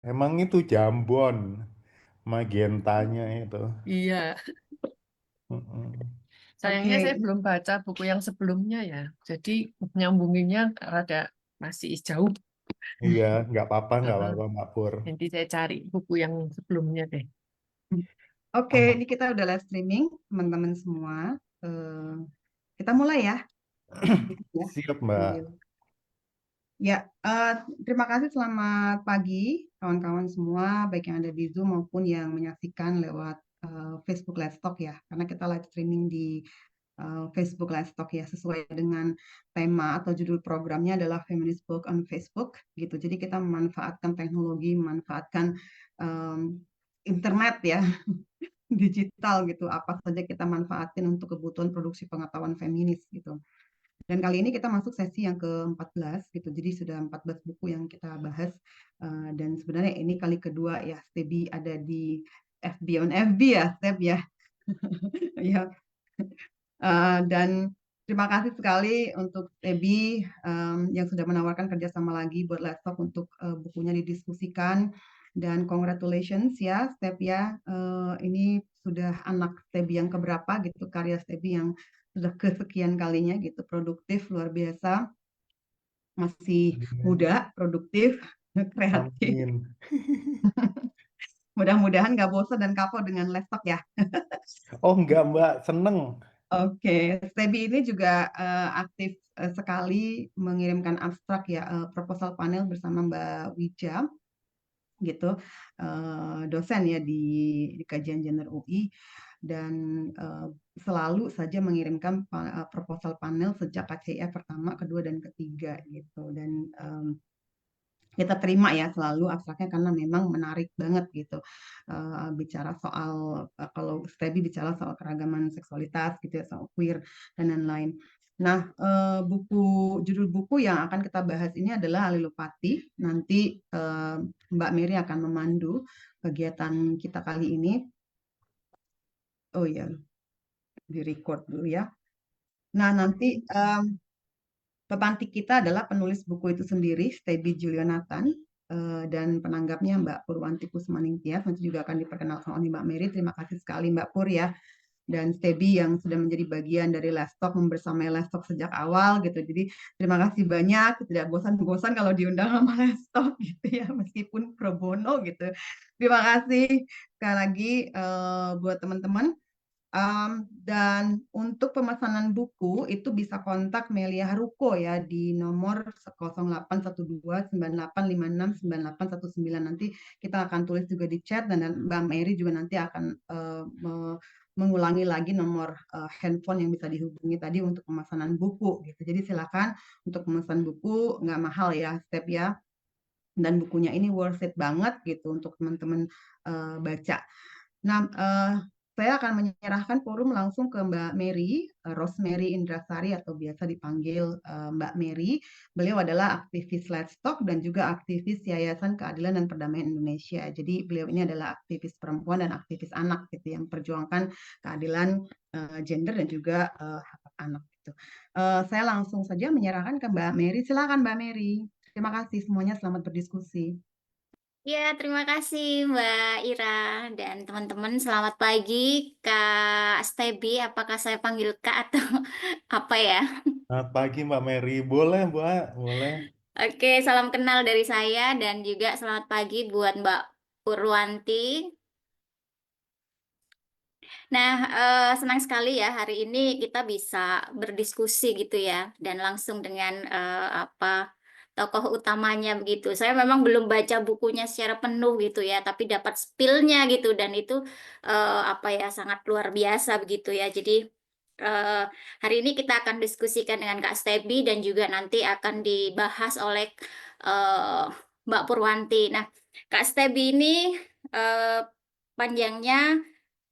Emang itu Jambon, magentanya itu. Iya, Mm-mm. sayangnya saya Oke, belum baca buku yang sebelumnya ya. Jadi nyambunginnya rada masih jauh. Iya, nggak Heeh. apa-apa Mbak Pur. Nanti saya cari buku yang sebelumnya deh. oke, Oh, ini kita udah live streaming, teman-teman semua. Eh, kita mulai ya. Ya, siap Mbak. sambil. Ya, terima kasih. Selamat pagi, kawan-kawan semua, baik yang ada di Zoom maupun yang menyaksikan lewat Facebook Live Talk ya. Karena kita live streaming di Facebook Live Talk ya, sesuai dengan tema atau judul programnya adalah Feminist Book on Facebook gitu. Jadi kita memanfaatkan teknologi, memanfaatkan em, internet ya, digital gitu. Apa saja kita manfaatin untuk kebutuhan produksi pengetahuan feminis gitu. Dan kali ini kita masuk sesi yang ke-14 gitu. Jadi sudah 14 buku yang kita bahas. Dan sebenarnya ini kali kedua ya, Stebi ada di FB on FB ya, Step ya. Ya, dan terima kasih sekali untuk Stebi yang sudah menawarkan kerjasama lagi buat laptop untuk bukunya didiskusikan. Dan congratulations ya, Step ya. Ini sudah anak Stebi yang keberapa gitu, karya Stebi yang sudah kesekian kalinya gitu, produktif, luar biasa, masih Amin. muda, produktif, kreatif. Amin. Mudah-mudahan nggak bosan dan kapok dengan laptop ya. Oh enggak Mbak, seneng. Oke, Stebi ini juga aktif sekali mengirimkan abstrak ya, proposal panel bersama Mbak Wija gitu, dosen ya di kajian gender UI, dan eh, selalu saja mengirimkan proposal panel sejak KCIF pertama, kedua, dan ketiga gitu. Dan kita terima ya selalu abstraknya karena memang menarik banget gitu. Bicara soal kalau Stebi bicara soal keragaman seksualitas gitu ya, soal queer dan lain-lain. Nah, judul buku yang akan kita bahas ini adalah Alilopati. Nanti Mbak Mary akan memandu kegiatan kita kali ini. Oh ya, di record dulu ya. Nah, nanti pemantik kita adalah penulis buku itu sendiri, Stebi Julionathan, dan penanggapnya Mbak Purwanti Kusmaningtyas. Nanti juga akan diperkenalkan oleh Mbak Mary. Terima kasih sekali Mbak Pur ya. Dan Stebi yang sudah menjadi bagian dari Lestalk, membersamai Lestalk sejak awal gitu. Jadi terima kasih banyak. Tidak bosan-bosan kalau diundang sama Lestalk gitu ya, meskipun pro bono gitu. Terima kasih sekali lagi buat teman-teman. Dan untuk pemesanan buku itu bisa kontak Melia Haruko ya di nomor 081298569819. Nanti kita akan tulis juga di chat, dan Mbak Mary juga nanti akan mengulangi lagi nomor handphone yang bisa dihubungi tadi untuk pemesanan buku gitu. Jadi silakan untuk pemesanan buku, nggak mahal ya, Step ya. Dan bukunya ini worth it banget gitu untuk teman-teman baca. Nah, saya akan menyerahkan forum langsung ke Mbak Mary, Rosemary Indrasari atau biasa dipanggil Mbak Mary. Beliau adalah aktivis Let's Talk dan juga aktivis Yayasan Keadilan dan Perdamaian Indonesia. Jadi beliau ini adalah aktivis perempuan dan aktivis anak gitu yang memperjuangkan keadilan gender dan juga hak anak gitu. Saya langsung saja menyerahkan ke Mbak Mary. Silakan Mbak Mary. Terima kasih semuanya, selamat berdiskusi. Ya, terima kasih Mbak Ira dan teman-teman. Selamat pagi, Kak Stebi. Apakah saya panggil Kak atau apa ya? Selamat pagi Mbak Mary. Boleh Mbak, boleh. Oke, salam kenal dari saya dan juga selamat pagi buat Mbak Purwanti. Nah, senang sekali ya hari ini kita bisa berdiskusi gitu ya dan langsung dengan apa tokoh utamanya begitu. Saya memang belum baca bukunya secara penuh gitu ya, tapi dapat spillnya gitu dan itu apa ya sangat luar biasa begitu ya. Jadi eh, hari ini kita akan diskusikan dengan Kak Stebi dan juga nanti akan dibahas oleh eh, Mbak Purwanti. Nah, Kak Stebi ini eh, panjangnya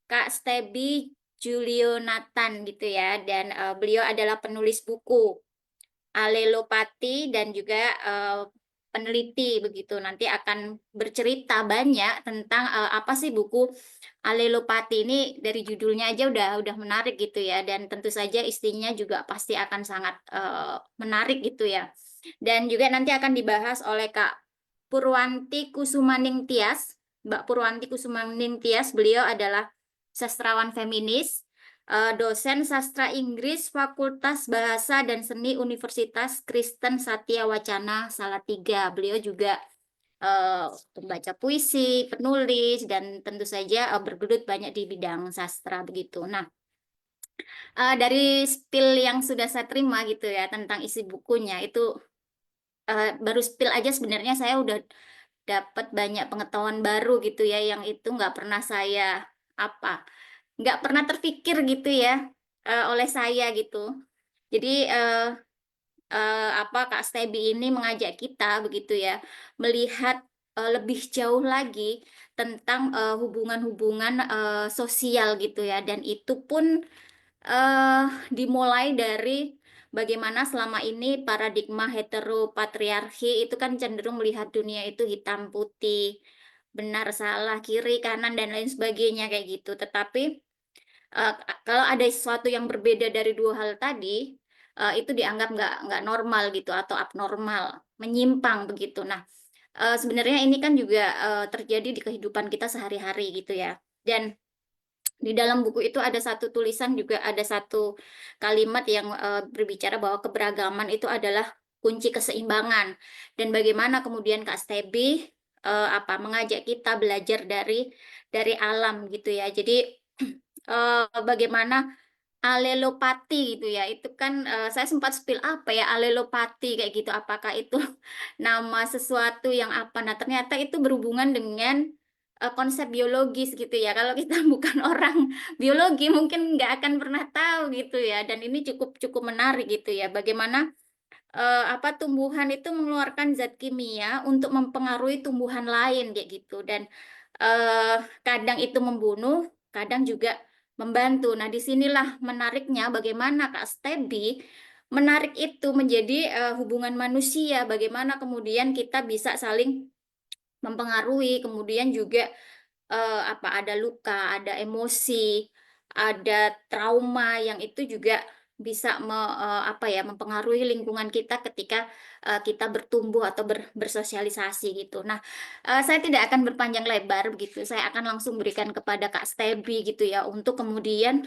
Kak Stebi Julionathan gitu ya dan beliau adalah penulis buku Alelopati dan juga peneliti begitu. Nanti akan bercerita banyak tentang apa sih buku Alelopati ini, dari judulnya aja udah menarik gitu ya, dan tentu saja istrinya juga pasti akan sangat menarik gitu ya. Dan juga nanti akan dibahas oleh Kak Purwanti Kusumaning Tias. Mbak Purwanti Kusumaning Tias, beliau adalah sastrawan feminis, dosen sastra Inggris Fakultas Bahasa dan Seni Universitas Kristen Satya Wacana Salatiga. Beliau juga pembaca puisi, penulis, dan tentu saja bergelut banyak di bidang sastra begitu. Nah, dari spill yang sudah saya terima gitu ya tentang isi bukunya itu baru spill aja sebenarnya saya udah dapat banyak pengetahuan baru gitu ya yang itu nggak pernah saya apa nggak pernah terpikir gitu ya oleh saya gitu. Jadi Kak Stebi ini mengajak kita begitu ya melihat lebih jauh lagi tentang hubungan-hubungan sosial gitu ya, dan itu pun dimulai dari bagaimana selama ini paradigma heteropatriarki itu kan cenderung melihat dunia itu hitam putih, benar salah, kiri kanan dan lain sebagainya kayak gitu. Tetapi eh, kalau ada sesuatu yang berbeda dari dua hal tadi, itu dianggap nggak normal gitu atau abnormal, menyimpang begitu. Nah, sebenarnya ini kan juga terjadi di kehidupan kita sehari-hari gitu ya. Dan di dalam buku itu ada satu tulisan juga ada satu kalimat yang berbicara bahwa keberagaman itu adalah kunci keseimbangan, dan bagaimana kemudian Kak Stebi mengajak kita belajar dari alam gitu ya. Jadi bagaimana alelopati gitu ya. Itu kan saya sempat spill apa ya alelopati kayak gitu. Apakah itu nama sesuatu yang apa? Nah, ternyata itu berhubungan dengan konsep biologis gitu ya. Kalau kita bukan orang biologi mungkin nggak akan pernah tahu gitu ya. Dan ini cukup cukup menarik gitu ya. Bagaimana tumbuhan itu mengeluarkan zat kimia untuk mempengaruhi tumbuhan lain kayak gitu, dan kadang itu membunuh, kadang juga membantu. Nah, disinilah menariknya bagaimana Kak Stebi menarik itu menjadi hubungan manusia, bagaimana kemudian kita bisa saling mempengaruhi, kemudian juga ada luka, ada emosi, ada trauma yang itu juga bisa mempengaruhi lingkungan kita ketika kita bertumbuh atau bersosialisasi gitu. Nah, saya tidak akan berpanjang lebar begitu. Saya akan langsung berikan kepada Kak Stebi gitu ya untuk kemudian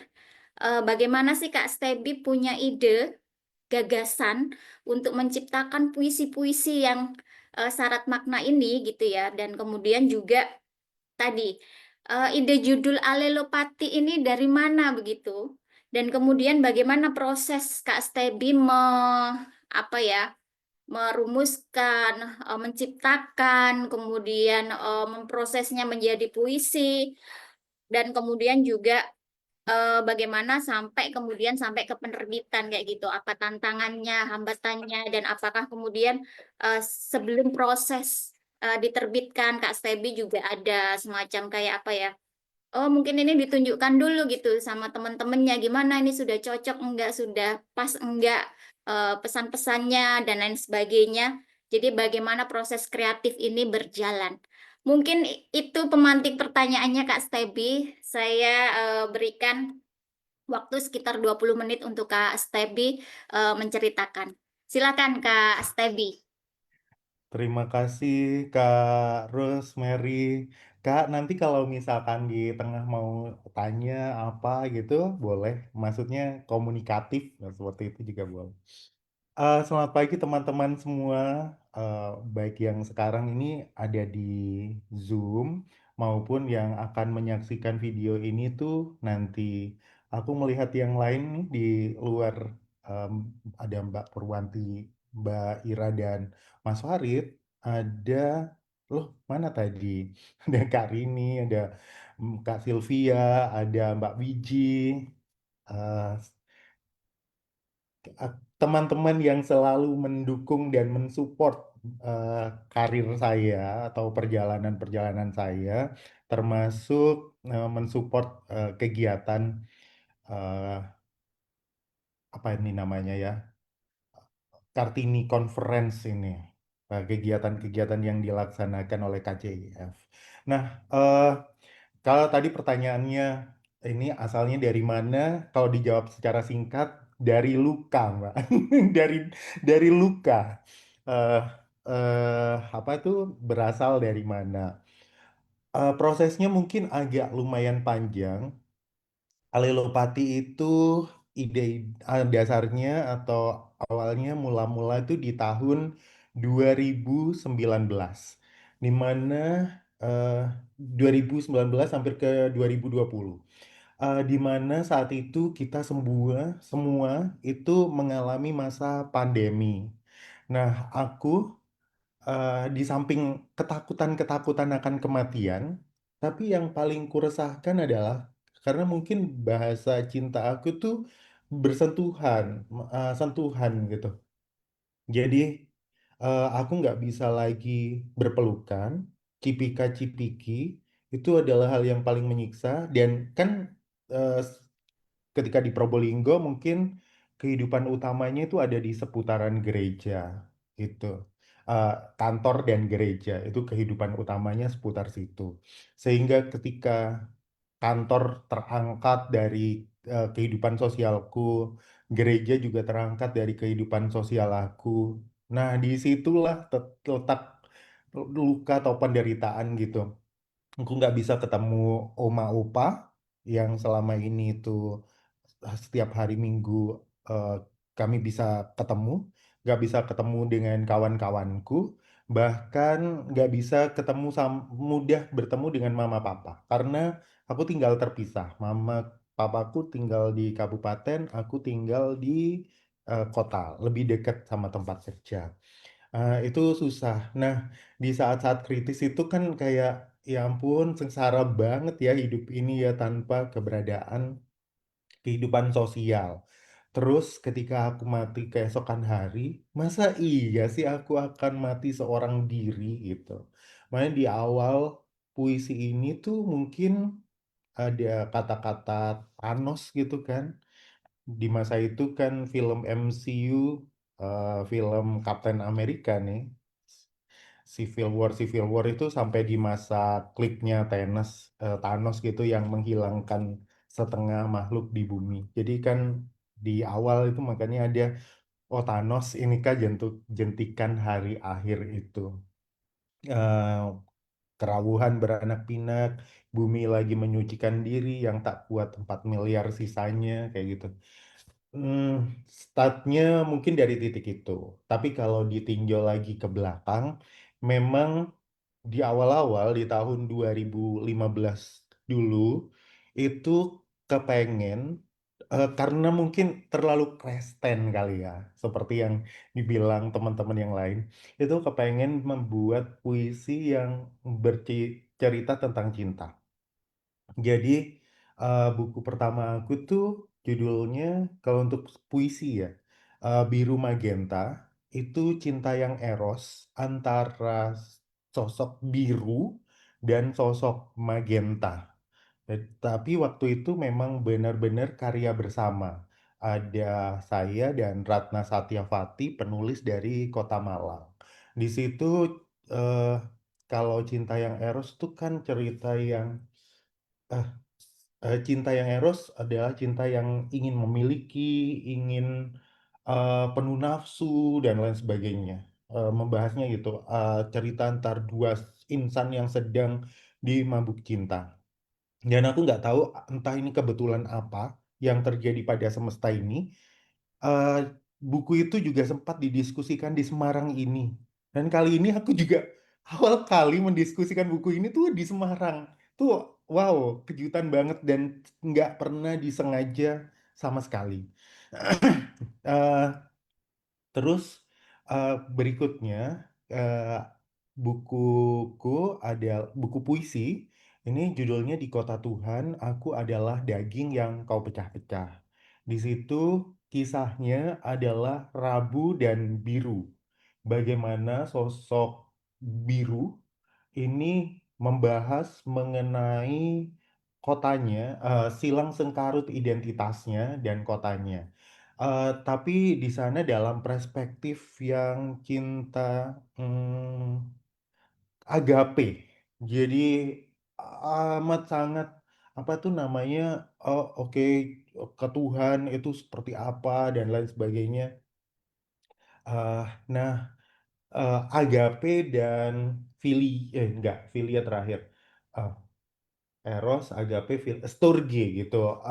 bagaimana sih Kak Stebi punya ide, gagasan untuk menciptakan puisi-puisi yang syarat makna ini gitu ya, dan kemudian juga tadi ide judul alelopati ini dari mana begitu, dan kemudian bagaimana proses Kak Stebi merumuskan, menciptakan, kemudian memprosesnya menjadi puisi, dan kemudian juga bagaimana sampai ke penerbitan kayak gitu, apa tantangannya, hambatannya, dan apakah kemudian sebelum proses diterbitkan Kak Stebi juga ada semacam kayak oh mungkin ini ditunjukkan dulu gitu sama teman-temannya, gimana ini sudah cocok enggak, sudah pas enggak pesan-pesannya dan lain sebagainya. Jadi bagaimana proses kreatif ini berjalan. Mungkin itu pemantik pertanyaannya Kak Stebi. Saya berikan waktu sekitar 20 menit untuk Kak Stebi menceritakan. Silakan Kak Stebi. Terima kasih Kak Rosemary. Kak, nanti kalau misalkan di tengah mau tanya apa gitu, boleh. Maksudnya komunikatif, nah, seperti itu juga boleh. Selamat pagi teman-teman semua, baik yang sekarang ini ada di Zoom maupun yang akan menyaksikan video ini tuh nanti. Aku melihat yang lain nih di luar, em, ada Mbak Purwanti, Mbak Ira dan Mas Farid. Ada, loh mana tadi? Ada Kak Rini, ada Kak Sylvia, ada Mbak Wiji. eh, Teman-teman yang selalu mendukung dan mensupport karir saya atau perjalanan-perjalanan saya, termasuk mensupport kegiatan eh, apa ini namanya ya, Kartini Conference ini, kegiatan-kegiatan yang dilaksanakan oleh KCIF. Nah, kalau tadi pertanyaannya ini asalnya dari mana? Kalau dijawab secara singkat, dari luka, Mbak. Dari luka. Eh, apa tuh berasal dari mana. Prosesnya mungkin agak lumayan panjang. Alelopati itu ide dasarnya atau awalnya mula-mula itu di tahun 2019, di mana eh, 2019 hampir ke 2020, di mana saat itu kita semua semua itu mengalami masa pandemi. Nah, aku di samping ketakutan-ketakutan akan kematian, tapi yang paling kuresahkan adalah karena mungkin bahasa cinta aku tuh bersentuhan, sentuhan gitu. Jadi aku nggak bisa lagi berpelukan, cipika-cipiki itu adalah hal yang paling menyiksa dan kan eh, ketika di Probolinggo mungkin kehidupan utamanya itu ada di seputaran gereja gitu. Eh, Kantor dan gereja itu kehidupan utamanya seputar situ. Sehingga ketika kantor terangkat dari kehidupan sosialku, gereja juga terangkat dari kehidupan sosial aku. Nah, disitulah letak luka atau penderitaan gitu. Aku nggak bisa ketemu oma opa yang selama ini itu setiap hari Minggu eh, kami bisa ketemu, nggak bisa ketemu dengan kawan-kawanku, bahkan nggak bisa ketemu mudah bertemu dengan mama papa karena aku tinggal terpisah. Mama papaku tinggal di kabupaten, aku tinggal di kota, lebih dekat sama tempat kerja. Itu susah. Nah, di saat-saat kritis itu kan kayak, ya ampun, sengsara banget ya hidup ini ya tanpa keberadaan kehidupan sosial. Terus ketika aku mati keesokan hari, masa iya sih aku akan mati seorang diri gitu. Makanya di awal puisi ini tuh mungkin ada kata-kata Thanos gitu kan. Di masa itu kan film MCU, film Captain America nih, Civil War itu sampai di masa kliknya Thanos gitu yang menghilangkan setengah makhluk di bumi. Jadi kan di awal itu makanya ada, oh Thanos ini kan jentikan hari akhir itu. Eh, Kerawuhan beranak pinak, bumi lagi menyucikan diri yang tak kuat 4 miliar sisanya kayak gitu. Hmm, Startnya mungkin dari titik itu. Tapi kalau ditinjau lagi ke belakang, memang di awal-awal di tahun 2015 dulu itu kepengen karena mungkin terlalu Kristen kali ya, seperti yang dibilang teman-teman yang lain, itu kepengen membuat puisi yang bercerita tentang cinta. Jadi buku pertama aku tuh judulnya kalau untuk puisi ya, Biru Magenta, itu cinta yang eros antara sosok biru dan sosok magenta. Tapi waktu itu memang benar-benar karya bersama. Ada saya dan Ratna Satyavati, penulis dari Kota Malang. Di situ eh, kalau cinta yang eros tuh kan cerita yang eh, cinta yang eros adalah cinta yang ingin memiliki, ingin penuh nafsu dan lain sebagainya. Membahasnya gitu, cerita antar dua insan yang sedang dimabuk cinta. Dan aku nggak tahu entah ini kebetulan apa yang terjadi pada semesta ini. eh, Buku itu juga sempat didiskusikan di Semarang ini. Dan kali ini aku juga awal kali mendiskusikan buku ini tuh di Semarang. Tuh wow, kejutan banget dan nggak pernah disengaja sama sekali. Eh, Terus berikutnya eh, bukuku ada buku puisi. Ini judulnya Di Kota Tuhan, Aku Adalah Daging Yang Kau Pecah-pecah. Di situ kisahnya adalah Rabu dan Biru. Bagaimana sosok Biru ini membahas mengenai kotanya, silang sengkarut identitasnya dan kotanya. Tapi di sana dalam perspektif yang cinta agape. Jadi amat sangat apa tuh namanya? Oh, oke, ke Tuhan itu seperti apa dan lain sebagainya. Nah, agape dan enggak, filia terakhir. Eh, Eros, agape, storge gitu,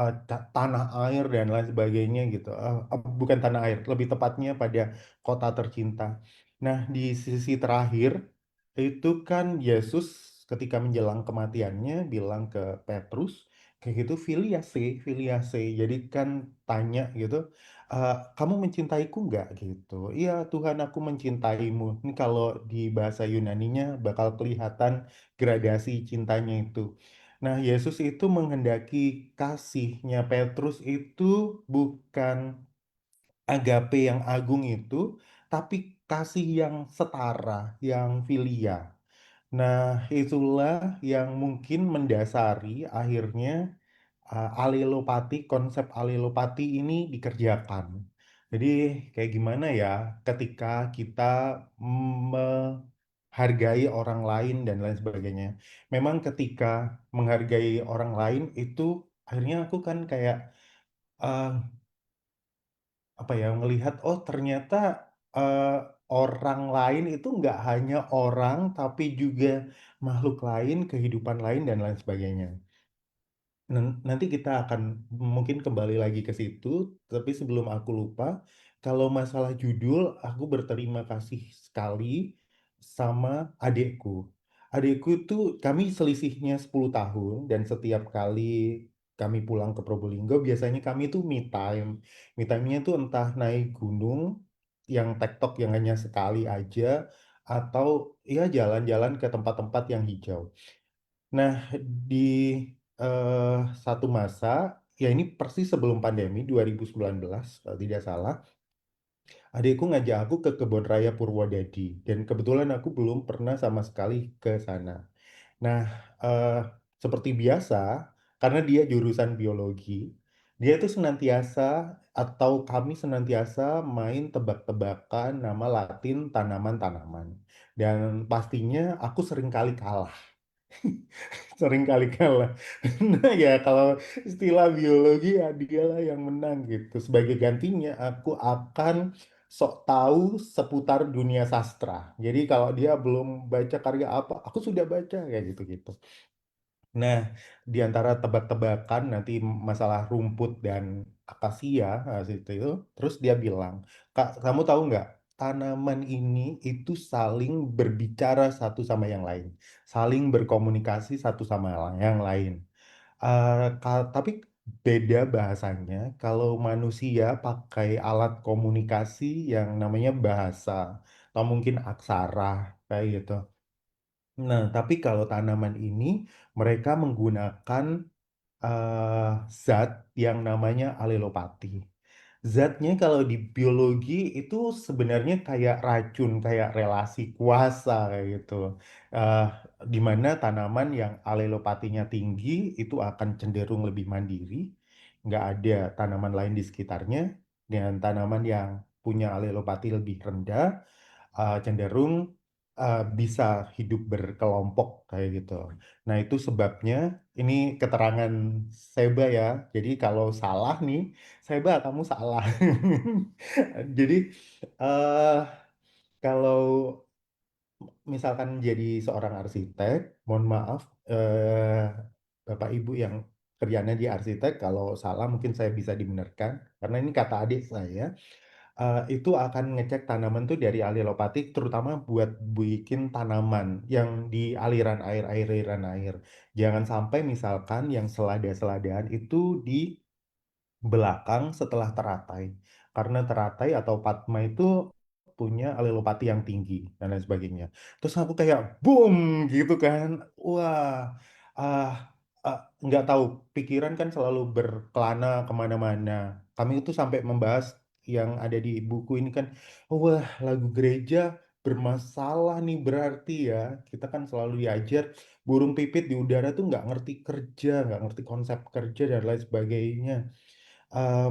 tanah air dan lain sebagainya gitu. Bukan tanah air, lebih tepatnya pada kota tercinta. Nah, di sisi terakhir itu kan Yesus ketika menjelang kematiannya bilang ke Petrus kayak gitu, filiase, filiase. Jadi kan tanya gitu, kamu mencintaiku nggak gitu? Iya Tuhan, aku mencintaimu. Ini kalau di bahasa Yunaninya bakal kelihatan gradasi cintanya itu. Nah, Yesus itu menghendaki kasihnya Petrus itu bukan agape yang agung itu, tapi kasih yang setara, yang filia. Nah, itulah yang mungkin mendasari akhirnya alelopati, konsep alelopati ini dikerjakan. Jadi kayak gimana ya ketika kita menghargai orang lain dan lain sebagainya. Memang ketika menghargai orang lain itu akhirnya aku kan kayak eh, apa ya melihat oh ternyata eh, orang lain itu nggak hanya orang tapi juga makhluk lain, kehidupan lain dan lain sebagainya. Nanti kita akan mungkin kembali lagi ke situ, tapi sebelum aku lupa, kalau masalah judul, aku berterima kasih sekali sama adikku. Adikku itu kami selisihnya 10 tahun dan setiap kali kami pulang ke Probolinggo, biasanya kami tuh me time. Me time-nya tuh entah naik gunung yang tektok yang hanya sekali aja, atau ya jalan-jalan ke tempat-tempat yang hijau. Nah, di eh, satu masa, ya ini persis sebelum pandemi 2019, kalau tidak salah, adikku ngajak aku ke Kebun Raya Purwodadi. Dan kebetulan aku belum pernah sama sekali ke sana. Nah, eh, seperti biasa, karena dia jurusan biologi, dia itu senantiasa atau kami senantiasa main tebak-tebakan nama Latin tanaman-tanaman. Dan pastinya aku sering kali kalah. Sering kali kalah. Nah ya kalau istilah biologi ya dialah yang menang gitu. Sebagai gantinya aku akan sok tahu seputar dunia sastra. Jadi kalau dia belum baca karya apa, aku sudah baca kayak gitu-gitu. Nah, di antara tebak-tebakan nanti masalah rumput dan akasia, nah, itu, terus dia bilang, Kak, kamu tahu nggak, tanaman ini itu saling berbicara satu sama yang lain, saling berkomunikasi satu sama yang lain. Tapi beda bahasanya, kalau manusia pakai alat komunikasi yang namanya bahasa, atau mungkin aksara, kayak gitu. Nah, tapi kalau tanaman ini mereka menggunakan eh, zat yang namanya alelopati. Zatnya kalau di biologi itu sebenarnya kayak racun, kayak relasi kuasa kayak gitu. Eh, di mana tanaman yang alelopatinya tinggi itu akan cenderung lebih mandiri, nggak ada tanaman lain di sekitarnya. Dan tanaman yang punya alelopati lebih rendah cenderung bisa hidup berkelompok kayak gitu. Nah, itu sebabnya ini keterangan Seba ya. Jadi kalau salah nih, Seba kamu salah. Jadi eh kalau misalkan jadi seorang arsitek, mohon maaf Bapak Ibu yang kerjanya di arsitek, kalau salah mungkin saya bisa dibenarkan karena ini kata adik saya itu akan ngecek tanaman tuh dari alilopatik, terutama buat bikin tanaman yang di aliran air, aliran air. Jangan sampai misalkan yang selada-seladaan itu di belakang setelah teratai. Karena teratai atau Padma itu punya alelopati yang tinggi dan lain sebagainya. Terus aku kayak boom gitu kan. Wah, ah, nggak tahu. Pikiran kan selalu berkelana kemana-mana. Kami itu sampai membahas yang ada di buku ini kan. Wah, lagu gereja bermasalah nih berarti ya. Kita kan selalu diajar burung pipit di udara tuh nggak ngerti kerja, nggak ngerti konsep kerja dan lain sebagainya.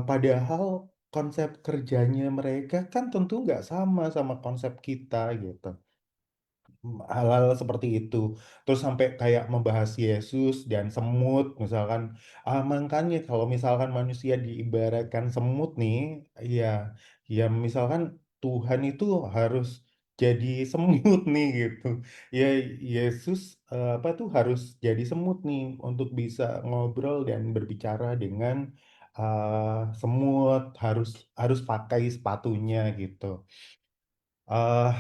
Padahal konsep kerjanya mereka kan tentu nggak sama sama konsep kita gitu. Hal-hal seperti itu. Terus sampai kayak membahas Yesus dan semut misalkan. Makanya kalau misalkan manusia diibaratkan semut nih, ya, ya misalkan Tuhan itu harus jadi semut nih gitu. Ya Yesus apa tuh harus jadi semut nih untuk bisa ngobrol dan berbicara dengan semut, harus harus pakai sepatunya gitu. eh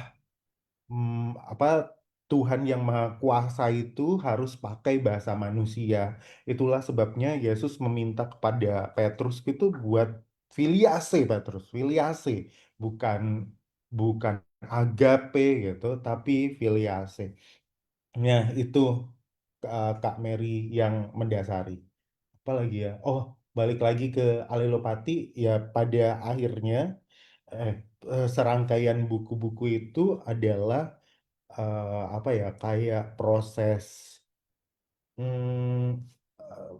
apa Tuhan yang Maha Kuasa itu harus pakai bahasa manusia. Itulah sebabnya Yesus meminta kepada Petrus itu buat filiase, Petrus, filiase, bukan bukan agape gitu, tapi filiase. Nah, itu Kak Mary yang mendasari. Apalagi ya? Oh, balik lagi ke Alelopati ya, pada akhirnya eh, serangkaian buku-buku itu adalah apa ya, kayak proses hmm, eh,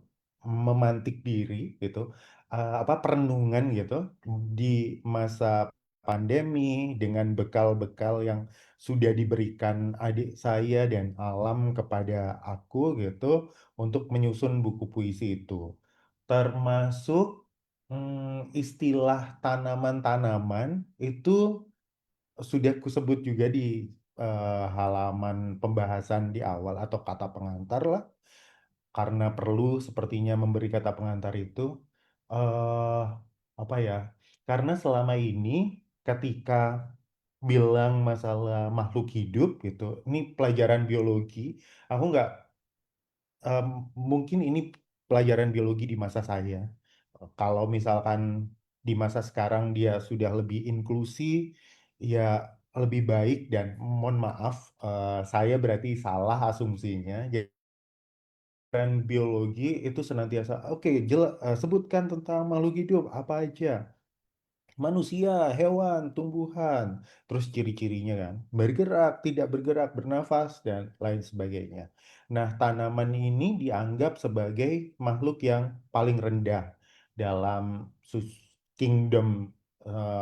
memantik diri gitu, apa perenungan gitu di masa pandemi dengan bekal-bekal yang sudah diberikan adik saya dan alam kepada aku gitu untuk menyusun buku puisi itu, termasuk istilah tanaman-tanaman itu sudah kusebut juga di halaman pembahasan di awal atau kata pengantar lah, karena perlu sepertinya memberi kata pengantar itu. eh Apa ya? Karena selama ini ketika bilang masalah makhluk hidup gitu, ini pelajaran biologi, aku nggak em, mungkin ini pelajaran biologi di masa saya. Kalau misalkan di masa sekarang dia sudah lebih inklusi, ya lebih baik dan mohon maaf, saya berarti salah asumsinya. Jadi pelajaran biologi itu senantiasa, oke, sebutkan tentang makhluk hidup apa aja. Manusia, hewan, tumbuhan, terus ciri-cirinya kan, bergerak, tidak bergerak, bernafas, dan lain sebagainya. Nah, tanaman ini dianggap sebagai makhluk yang paling rendah dalam kingdom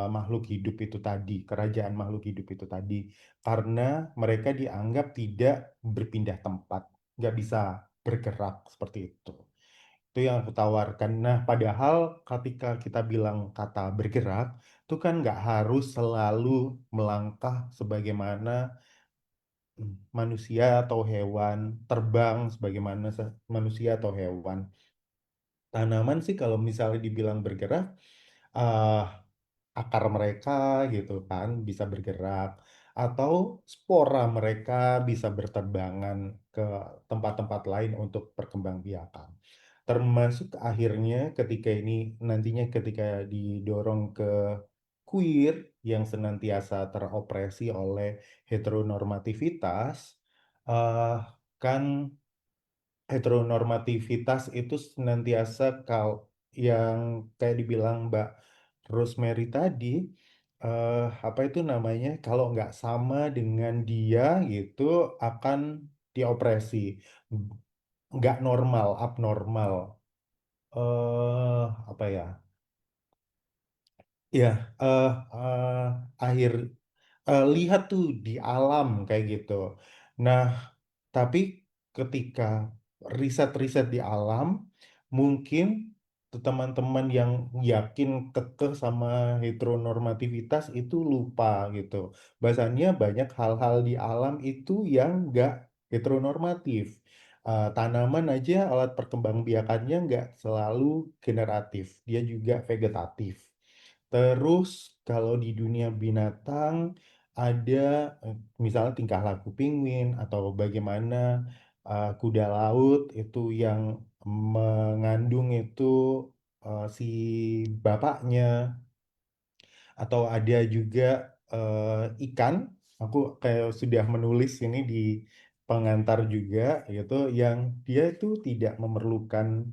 makhluk hidup itu tadi, kerajaan makhluk hidup itu tadi, karena mereka dianggap tidak berpindah tempat, nggak bisa bergerak seperti itu. Itu yang aku tawarkan. Nah, padahal ketika kita bilang kata bergerak, itu kan nggak harus selalu melangkah sebagaimana manusia atau hewan, terbang sebagaimana manusia atau hewan. Tanaman sih kalau misalnya dibilang bergerak, eh akar mereka gitu kan bisa bergerak, atau spora mereka bisa berterbangan ke tempat-tempat lain untuk perkembangbiakan. Termasuk akhirnya ketika ini nantinya ketika didorong ke queer yang senantiasa teropresi oleh heteronormativitas, eh kan heteronormativitas itu senantiasa yang kayak dibilang Mbak Rosemary tadi, apa itu namanya, kalau nggak sama dengan dia gitu akan diopresi, nggak normal, abnormal. Apa ya? Ya, eh eh, akhir lihat tuh di alam kayak gitu. Nah, tapi ketika riset-riset di alam, mungkin teman-teman yang yakin kekeh sama heteronormativitas itu lupa gitu. Bahasanya banyak hal-hal di alam itu yang nggak heteronormatif. Tanaman aja alat perkembangbiakannya nggak selalu generatif, dia juga vegetatif. Terus kalau di dunia binatang ada misalnya tingkah laku penguin atau bagaimana kuda laut itu yang mengandung itu si bapaknya, atau ada juga ikan. Aku kayak sudah menulis ini di pengantar juga gitu, yang dia itu tidak memerlukan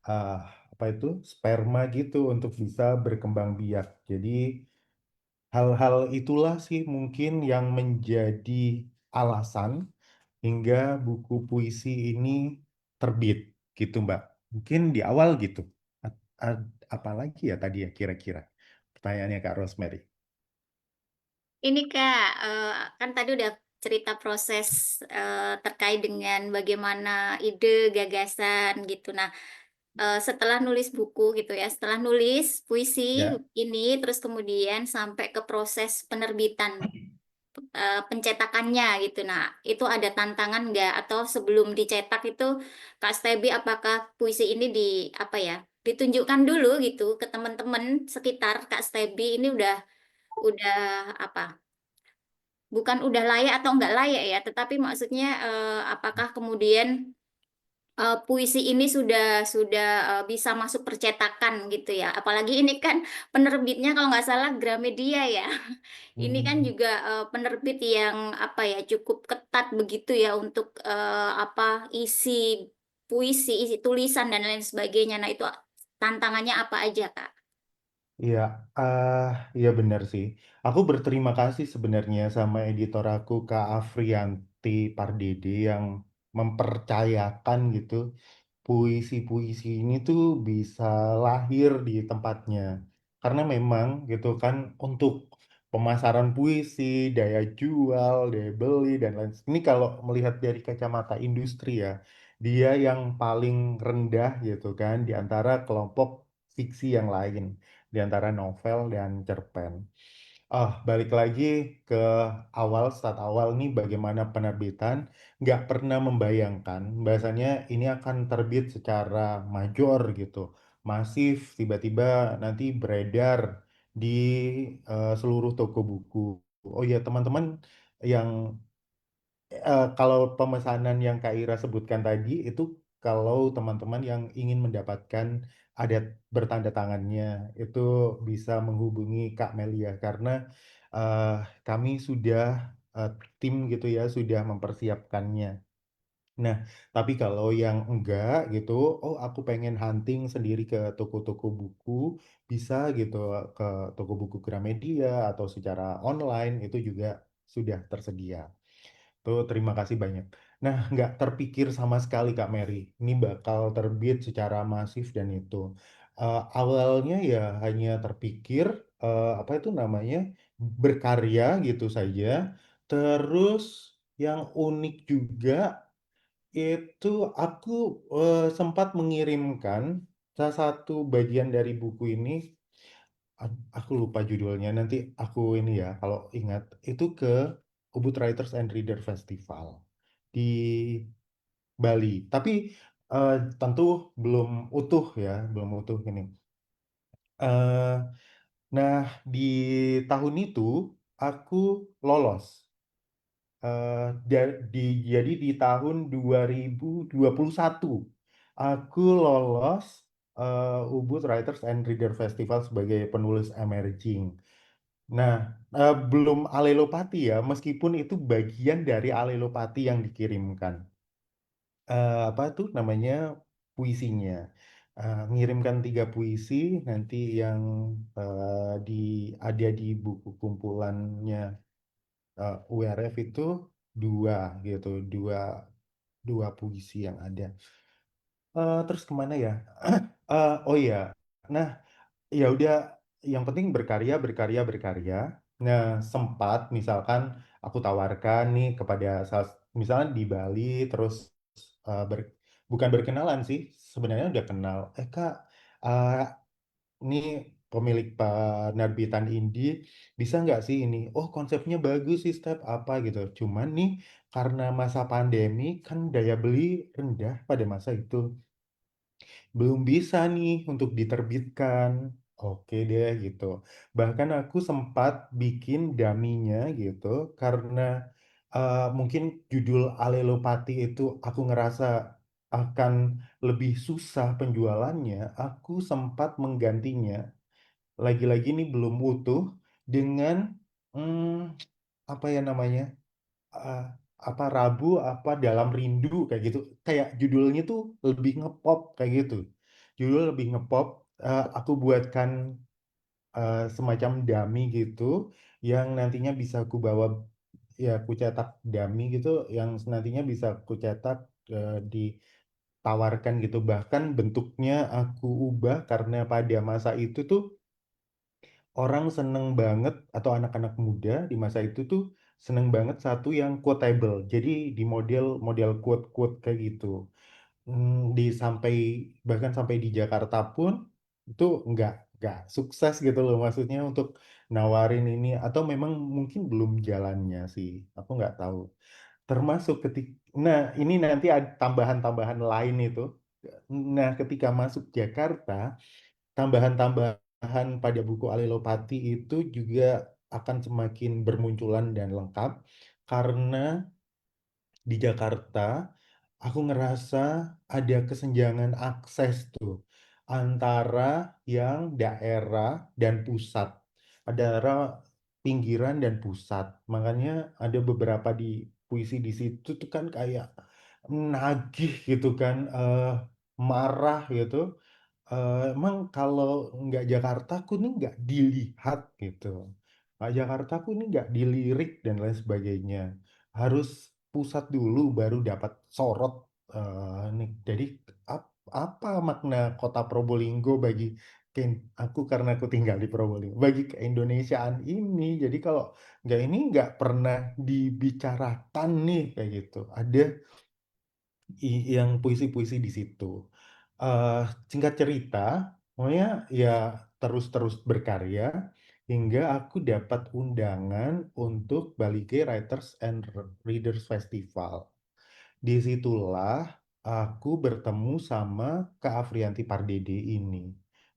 ah, apa itu sperma gitu untuk bisa berkembang biak. Jadi hal-hal itulah sih mungkin yang menjadi alasan hingga buku puisi ini terbit gitu, Mbak. Mungkin di awal gitu. Apalagi ya tadi ya kira-kira pertanyaannya Kak Rosemary. Ini Kak, kan tadi udah cerita proses terkait dengan bagaimana ide, gagasan gitu. Nah, setelah nulis buku gitu ya, setelah nulis puisi Ya, ini, terus kemudian sampai ke proses penerbitan pencetakannya gitu. Nah, itu ada tantangan nggak? Atau sebelum dicetak itu Kak Stebi apakah puisi ini apa ya, ditunjukkan dulu gitu ke teman-teman sekitar Kak Stebi ini udah apa? Bukan udah layak atau nggak layak ya, tetapi maksudnya apakah kemudian puisi ini sudah bisa masuk percetakan gitu ya. Apalagi ini kan penerbitnya kalau nggak salah Gramedia ya. Ini kan Hmm. juga penerbit yang apa ya, cukup ketat begitu ya untuk apa, isi puisi, isi tulisan dan lain sebagainya. Nah, itu tantangannya apa aja, Kak? Iya, iya benar sih. Aku berterima kasih sebenarnya sama editor aku Kak Afrianti Pardede yang mempercayakan gitu puisi-puisi ini tuh bisa lahir di tempatnya. Karena memang gitu kan untuk pemasaran puisi, daya jual, daya beli dan lain. Ini kalau melihat dari kacamata industri ya, dia yang paling rendah gitu kan di antara kelompok fiksi yang lain, di antara novel dan cerpen. Balik lagi ke start awal nih bagaimana penerbitan, nggak pernah membayangkan bahasanya ini akan terbit secara major gitu, masif, tiba-tiba nanti beredar di seluruh toko buku. Oh ya teman-teman yang kalau pemesanan yang Kak Ira sebutkan tadi itu kalau teman-teman yang ingin mendapatkan adat bertanda tangannya itu bisa menghubungi Kak Melia karena eh, kami sudah eh, tim gitu ya sudah mempersiapkannya. Nah, tapi kalau yang enggak gitu, oh aku pengen hunting sendiri ke toko-toko buku, bisa gitu ke toko buku Gramedia atau secara online itu juga sudah tersedia. Tuh, terima kasih banyak. Nah, nggak terpikir sama sekali Kak Mary, ini bakal terbit secara masif dan itu. Awalnya ya hanya terpikir, apa itu namanya, berkarya gitu saja. Terus yang unik juga itu aku sempat mengirimkan salah satu bagian dari buku ini, aku lupa judulnya, nanti aku ini ya, kalau ingat, itu ke Ubud Writers and Reader Festival di Bali. Tapi tentu belum utuh ya, belum utuh ini. Eh, nah, di tahun itu aku lolos. Jadi di tahun 2021 aku lolos Ubud Writers and Reader Festival sebagai penulis emerging. Nah, belum alelopati ya, meskipun itu bagian dari alelopati yang dikirimkan. Apa tuh namanya puisinya? Ngirimkan 3 puisi nanti yang di ada di buku kumpulannya URF itu dua gitu, dua dua puisi yang ada. Terus kemana ya? Oh iya, nah ya udah, yang penting berkarya, berkarya, berkarya. Nah, sempat misalkan aku tawarkan nih kepada misalnya di Bali, terus eh, ber- bukan berkenalan sih, sebenarnya udah kenal. Kak, eh, ini pemilik penerbitan indie, bisa nggak sih ini? Oh, konsepnya bagus sih, step apa gitu. Cuman nih, karena masa pandemi, kan daya beli rendah pada masa itu belum bisa nih untuk diterbitkan. Oke deh gitu. Bahkan aku sempat bikin daminya gitu karena mungkin judul Alelopati itu aku ngerasa akan lebih susah penjualannya. Aku sempat menggantinya. Lagi-lagi ini belum utuh dengan apa ya namanya? eh, apa Rabu apa Dalam Rindu kayak gitu, kayak judulnya tuh lebih ngepop kayak gitu, judul lebih ngepop. Aku buatkan semacam dummy gitu yang nantinya bisa aku bawa, ya aku cetak dummy gitu yang nantinya bisa aku cetak, ditawarkan gitu, bahkan bentuknya aku ubah karena pada masa itu tuh orang seneng banget atau anak-anak muda di masa itu tuh seneng banget satu yang quotable. Jadi di model quote-quote kayak gitu. Di sampai bahkan sampai di Jakarta pun itu nggak sukses gitu loh, maksudnya untuk nawarin ini atau memang mungkin belum jalannya sih, aku nggak tahu. Termasuk nah ini nanti ada tambahan-tambahan lain itu. Nah, ketika masuk Jakarta, tambahan-tambahan pada buku Alilopati itu juga akan semakin bermunculan dan lengkap karena di Jakarta aku ngerasa ada kesenjangan akses tuh antara yang daerah dan pusat, antara pinggiran dan pusat. Makanya ada beberapa di puisi di situ tuh kan kayak nagih gitu kan, marah gitu. Emang kalau nggak Jakarta aku nih nggak dilihat gitu. Nggak Jakarta aku ini nggak dilirik dan lain sebagainya. Harus pusat dulu baru dapat sorot. Nih. Jadi apa makna kota Probolinggo bagi aku karena aku tinggal di Probolinggo bagi keindonesiaan ini. Jadi kalau nggak ini nggak pernah dibicarakan nih kayak gitu. Ada yang puisi-puisi di situ. Eh, Singkat cerita, pokoknya ya terus-terus berkarya hingga aku dapat undangan untuk Balige Writers and Readers Festival. Disitulah aku bertemu sama Kak Afrianti Pardede ini.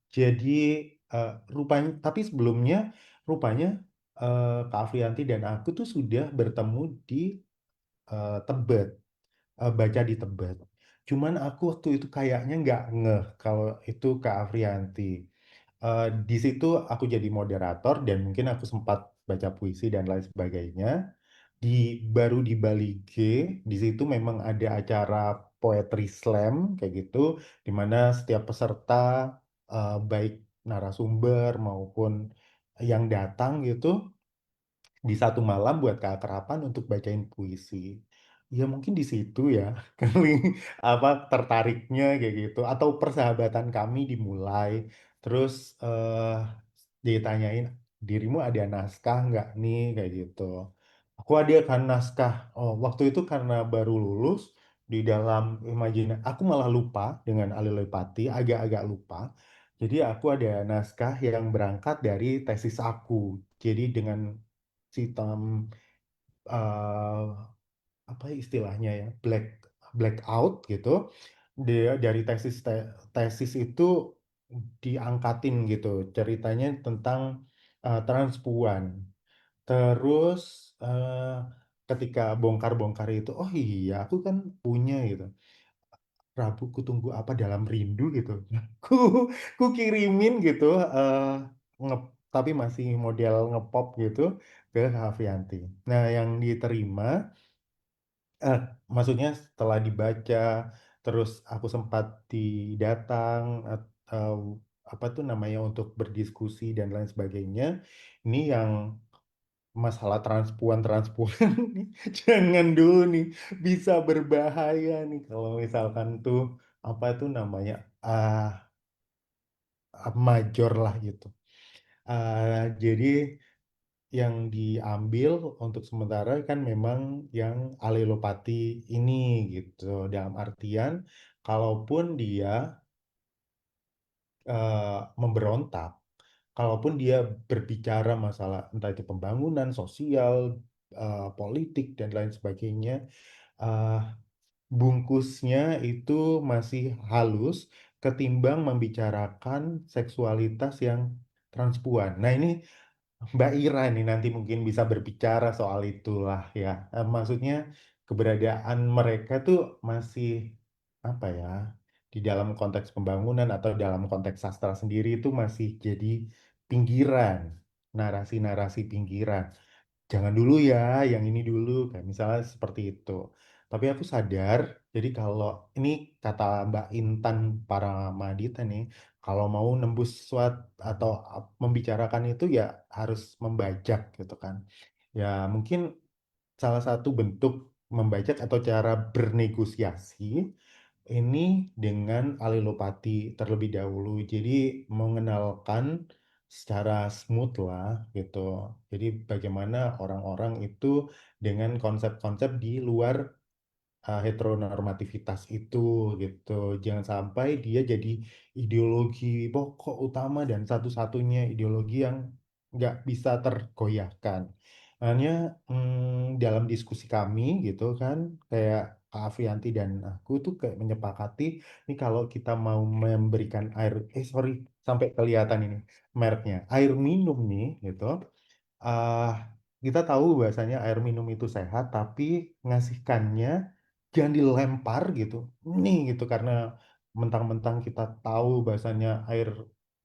Jadi rupanya, tapi sebelumnya rupanya Kak Afrianti dan aku tuh sudah bertemu di Tebet, baca di Tebet. Cuman aku waktu itu kayaknya nggak ngeh kalau itu Kak Afrianti. Di situ aku jadi moderator dan mungkin aku sempat baca puisi dan lain sebagainya. Baru di Bali G, di situ memang ada acara poetry slam kayak gitu, di mana setiap peserta baik narasumber maupun yang datang gitu di satu malam buat keakraban untuk bacain puisi. Ya mungkin di situ ya kali apa tertariknya kayak gitu atau persahabatan kami dimulai. Terus ditanyain dirimu ada naskah nggak nih kayak gitu. Aku ada kan naskah. Oh, waktu itu karena baru lulus di dalam imajinasi aku malah lupa dengan Alilopati, agak-agak lupa. Jadi aku ada naskah yang berangkat dari tesis aku. Jadi dengan sistem eh, apa istilahnya ya blackout gitu dari tesis itu diangkatin gitu ceritanya tentang transpuan terus eh, ketika bongkar-bongkar itu oh iya aku kan punya gitu Rabu ku tunggu apa dalam rindu gitu ku ku kirimin gitu nge tapi masih model ngepop gitu ke Hafianti. Nah yang diterima eh, maksudnya setelah dibaca terus aku sempat didatang atau apa tuh namanya untuk berdiskusi dan lain sebagainya ini yang masalah transpuan nih jangan dulu nih bisa berbahaya nih kalau misalkan tuh apa tuh namanya ah major lah gitu. Jadi yang diambil untuk sementara kan memang yang alelopati ini gitu. Dalam artian, kalaupun dia memberontak, kalaupun dia berbicara masalah entah itu pembangunan sosial, politik dan lain sebagainya, eh, bungkusnya itu masih halus ketimbang membicarakan seksualitas yang transpuan. Nah ini Mbak Ira nih nanti mungkin bisa berbicara soal itulah ya. Maksudnya keberadaan mereka tuh masih apa ya di dalam konteks pembangunan atau dalam konteks sastra sendiri itu masih jadi pinggiran, narasi-narasi pinggiran. Jangan dulu ya, yang ini dulu, kayak misalnya seperti itu. Tapi aku sadar, jadi kalau ini kata Mbak Intan Paramadita nih, kalau mau nembus sesuatu atau membicarakan itu ya harus membajak gitu kan. Ya mungkin salah satu bentuk membajak atau cara bernegosiasi ini dengan alilopati terlebih dahulu. Jadi mengenalkan secara smooth lah gitu. Jadi bagaimana orang-orang itu dengan konsep-konsep di luar heteronormativitas itu gitu. Jangan sampai dia jadi ideologi pokok utama dan satu-satunya ideologi yang nggak bisa tergoyahkan. Makanya dalam diskusi kami gitu kan, kayak Kak Avianti dan aku tuh kayak menyepakati, ini kalau kita mau memberikan air, sorry, sampai kelihatan ini mereknya, air minum nih gitu. ah Kita tahu bahasanya air minum itu sehat, tapi ngasihkannya jangan dilempar gitu. Nih gitu karena mentang-mentang kita tahu bahasanya air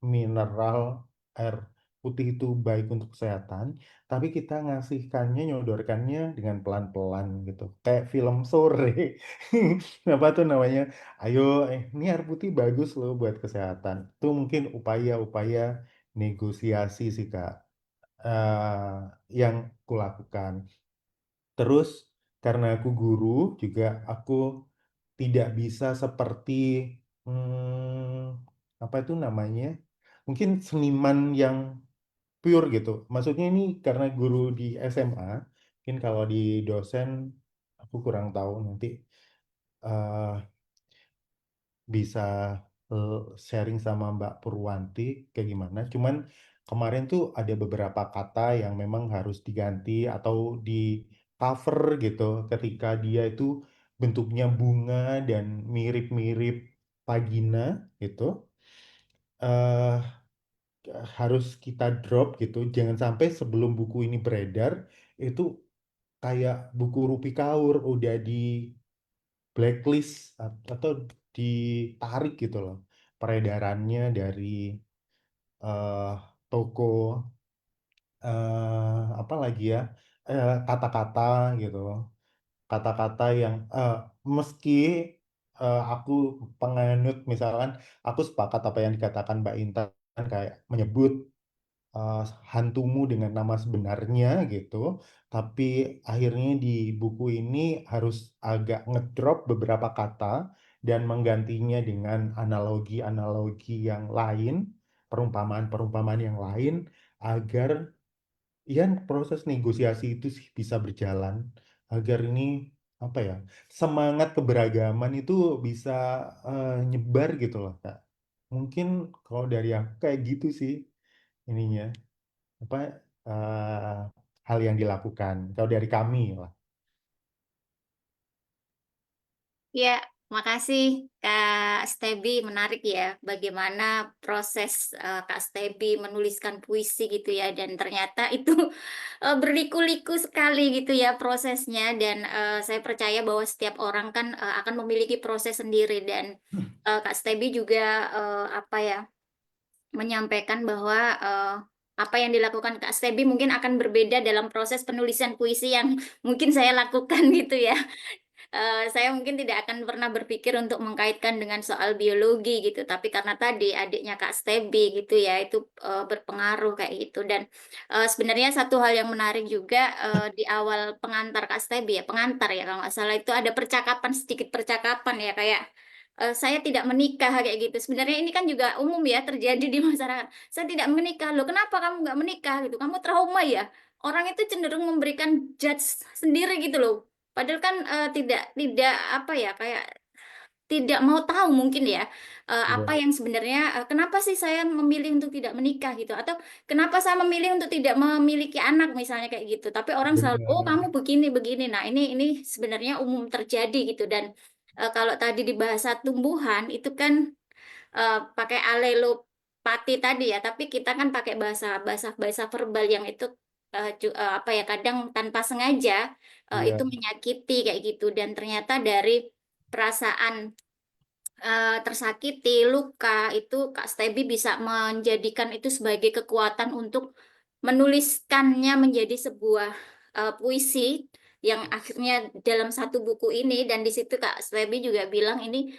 mineral, air putih itu baik untuk kesehatan, tapi kita ngasihkannya, nyodorkannya dengan pelan-pelan gitu. Kayak film sore. Apa tuh namanya? Ayo, ini air putih bagus loh buat kesehatan. Itu mungkin upaya-upaya negosiasi sih Kak, eh, yang kulakukan. Terus karena aku guru juga aku tidak bisa seperti apa itu namanya? Mungkin seniman yang pure gitu. Maksudnya ini karena guru di SMA, mungkin kalau di dosen aku kurang tahu nanti eh, bisa sharing sama Mbak Purwanti kayak gimana. Cuman kemarin tuh ada beberapa kata yang memang harus diganti atau di cover gitu ketika dia itu bentuknya bunga dan mirip-mirip vagina gitu. eh Harus kita drop gitu. Jangan sampai sebelum buku ini beredar itu kayak buku Rupi Kaur udah di blacklist atau ditarik gitu loh peredarannya dari eh, toko, apa lagi ya, kata-kata gitu, kata-kata yang meski aku penganut, misalkan aku sepakat apa yang dikatakan Mbak Intan kayak menyebut eh, hantumu dengan nama sebenarnya gitu, tapi akhirnya di buku ini harus agak ngedrop beberapa kata dan menggantinya dengan analogi-analogi yang lain, perumpamaan-perumpamaan yang lain, agar ya proses negosiasi itu sih bisa berjalan, agar ini apa ya, semangat keberagaman itu bisa nyebar gitu loh Kak. Mungkin kalau dari aku kayak gitu sih ininya apa, eh, hal yang dilakukan kalau dari kami lah. Ya, makasih Kak Stebi, menarik ya bagaimana proses Kak Stebi menuliskan puisi gitu ya, dan ternyata itu berliku-liku sekali gitu ya prosesnya, dan saya percaya bahwa setiap orang kan akan memiliki proses sendiri, dan Kak Stebi juga apa ya, menyampaikan bahwa apa yang dilakukan Kak Stebi mungkin akan berbeda dalam proses penulisan puisi yang mungkin saya lakukan gitu ya. Saya mungkin tidak akan pernah berpikir untuk mengkaitkan dengan soal biologi gitu, tapi karena tadi adiknya Kak Stebi gitu ya, itu berpengaruh kayak gitu. Dan sebenarnya satu hal yang menarik juga, di awal pengantar Kak Stebi ya, pengantar ya kalau nggak salah, itu ada percakapan, sedikit percakapan ya, kayak saya tidak menikah kayak gitu. Sebenarnya ini kan juga umum ya terjadi di masyarakat. Saya tidak menikah, loh kenapa kamu nggak menikah gitu? Kamu trauma ya? Orang itu cenderung memberikan judge sendiri gitu loh. Padahal kan tidak apa ya, kayak tidak mau tahu mungkin ya, apa Iya, yang sebenarnya, kenapa sih saya memilih untuk tidak menikah gitu, atau kenapa saya memilih untuk tidak memiliki anak misalnya kayak gitu. Tapi orang selalu, oh benar. kamu begini begini. Nah ini sebenarnya umum terjadi gitu. Dan kalau tadi di bahasa tumbuhan itu kan pakai alelopati tadi ya, tapi kita kan pakai bahasa bahasa bahasa verbal yang itu apa ya, kadang tanpa sengaja itu Iya, menyakiti kayak gitu. Dan ternyata dari perasaan tersakiti, luka, itu Kak Stebi bisa menjadikan itu sebagai kekuatan untuk menuliskannya menjadi sebuah puisi yang akhirnya dalam satu buku ini. Dan di situ Kak Stebi juga bilang ini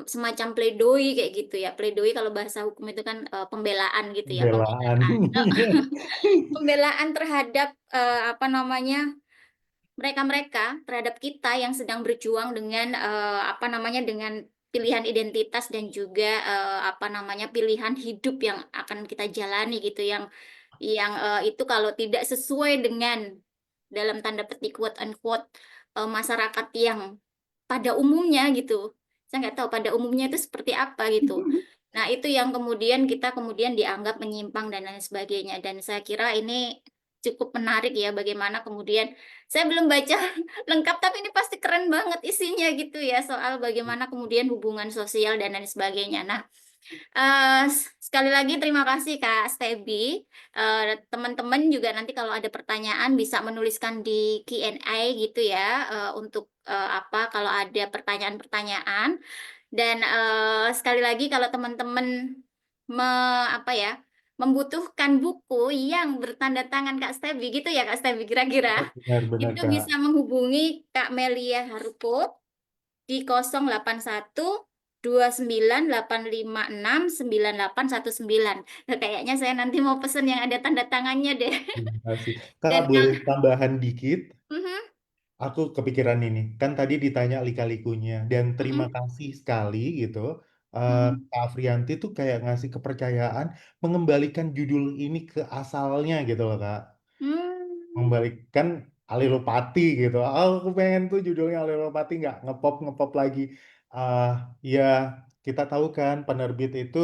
semacam pledoi kayak gitu ya. Pledoi kalau bahasa hukum itu kan pembelaan gitu ya, pembelaan. pembelaan terhadap apa namanya, mereka-mereka, terhadap kita yang sedang berjuang dengan apa namanya, dengan pilihan identitas dan juga apa namanya, pilihan hidup yang akan kita jalani gitu, yang itu kalau tidak sesuai dengan, dalam tanda petik quote unquote, masyarakat yang pada umumnya gitu. Saya nggak tahu pada umumnya itu seperti apa gitu. Nah, itu yang kemudian kita kemudian dianggap menyimpang dan lain sebagainya. Dan saya kira ini cukup menarik ya bagaimana kemudian saya belum baca lengkap tapi ini pasti keren banget isinya gitu ya soal bagaimana kemudian hubungan sosial dan lain sebagainya. Nah, sekali lagi terima kasih Kak Stebi. Teman-teman juga nanti kalau ada pertanyaan bisa menuliskan di Q&A gitu ya untuk kalau ada pertanyaan-pertanyaan. Dan sekali lagi kalau teman-teman membutuhkan buku yang bertanda tangan Kak Stebi gitu ya Kak Stebi kira-kira Benar-benar itu Kak. bisa menghubungi Kak Melia Haruko di 081 29 856 9819. Nah, kayaknya saya nanti mau pesen yang ada tanda tangannya deh. Terima kasih. Kak, Dan boleh tambahan dikit? Mhm, Aku kepikiran ini. Kan tadi ditanya lika-likunya. Dan terima mhm, kasih sekali gitu. mhm. Kak Afrianti tuh kayak ngasih kepercayaan mengembalikan judul ini ke asalnya gitu loh Kak. Hmm, Membalikkan Alilopati gitu. Oh, aku pengen tuh judulnya Alilopati nggak ngepop lagi. Ah, ya kita tahu kan penerbit itu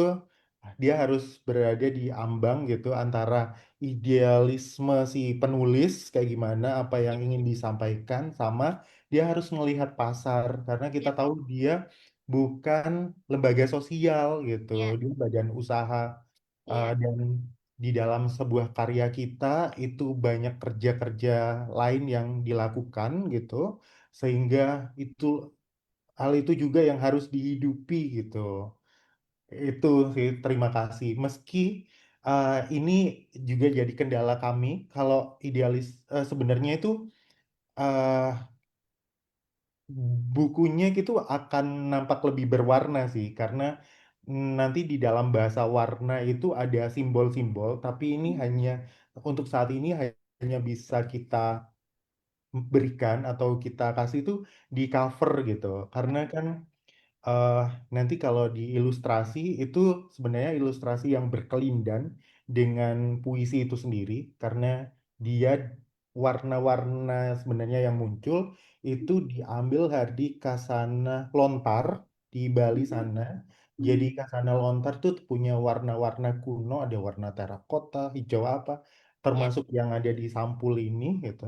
dia harus berada di ambang gitu antara idealisme si penulis kayak gimana apa yang ya, ingin disampaikan sama dia harus melihat pasar karena kita ya, tahu dia bukan lembaga sosial gitu, ya, dia badan usaha. ya, Dan di dalam sebuah karya kita itu banyak kerja-kerja lain yang dilakukan gitu sehingga itu hal itu juga yang harus dihidupi gitu itu sih terima kasih meski ini juga jadi kendala kami kalau idealis sebenarnya itu eh, bukunya gitu akan nampak lebih berwarna sih karena nanti di dalam bahasa warna itu ada simbol-simbol tapi ini hanya untuk saat ini hanya bisa kita berikan atau kita kasih itu di cover gitu karena kan eh, nanti kalau di ilustrasi itu sebenarnya ilustrasi yang berkelindan dengan puisi itu sendiri karena dia warna-warna sebenarnya yang muncul itu diambil dari Kasana Lontar di Bali sana. Jadi Kasana Lontar tuh punya warna-warna kuno, ada warna terakota, hijau apa, ya, termasuk yang ada di sampul ini gitu.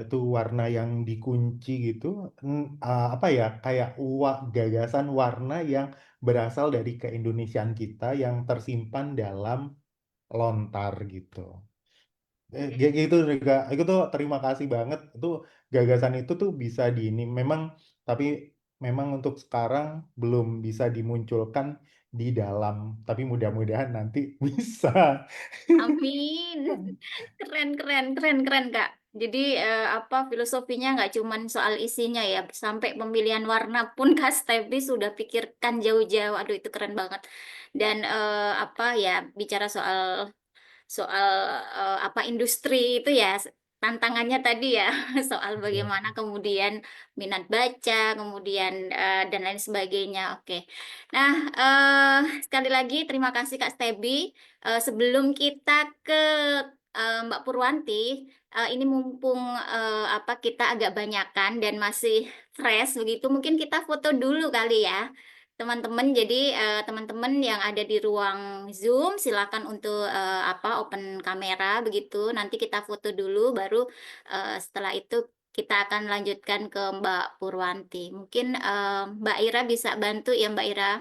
Itu warna yang dikunci gitu apa ya kayak gagasan warna yang berasal dari keindonesiaan kita yang tersimpan dalam lontar gitu. Gitu juga itu tuh terima kasih banget itu gagasan itu tuh bisa di ini memang tapi memang untuk sekarang belum bisa dimunculkan di dalam tapi mudah-mudahan nanti bisa. Amin. Keren, keren, keren, keren, Kak. Jadi filosofinya nggak cuman soal isinya ya, sampai pemilihan warna pun Kak Stebi sudah pikirkan jauh-jauh. Aduh, itu keren banget. Dan bicara soal soal industri itu ya tantangannya tadi ya soal bagaimana kemudian minat baca kemudian dan lain sebagainya. Oke. Nah, sekali lagi terima kasih Kak Stebi. Sebelum kita ke Mbak Purwanti, ini mumpung kita agak banyakan dan masih fresh begitu, mungkin kita foto dulu kali ya teman-teman. Jadi teman-teman yang ada di ruang Zoom silakan untuk open kamera begitu. Nanti kita foto dulu baru setelah itu kita akan lanjutkan ke Mbak Purwanti. Mungkin Mbak Ira bisa bantu ya Mbak Ira.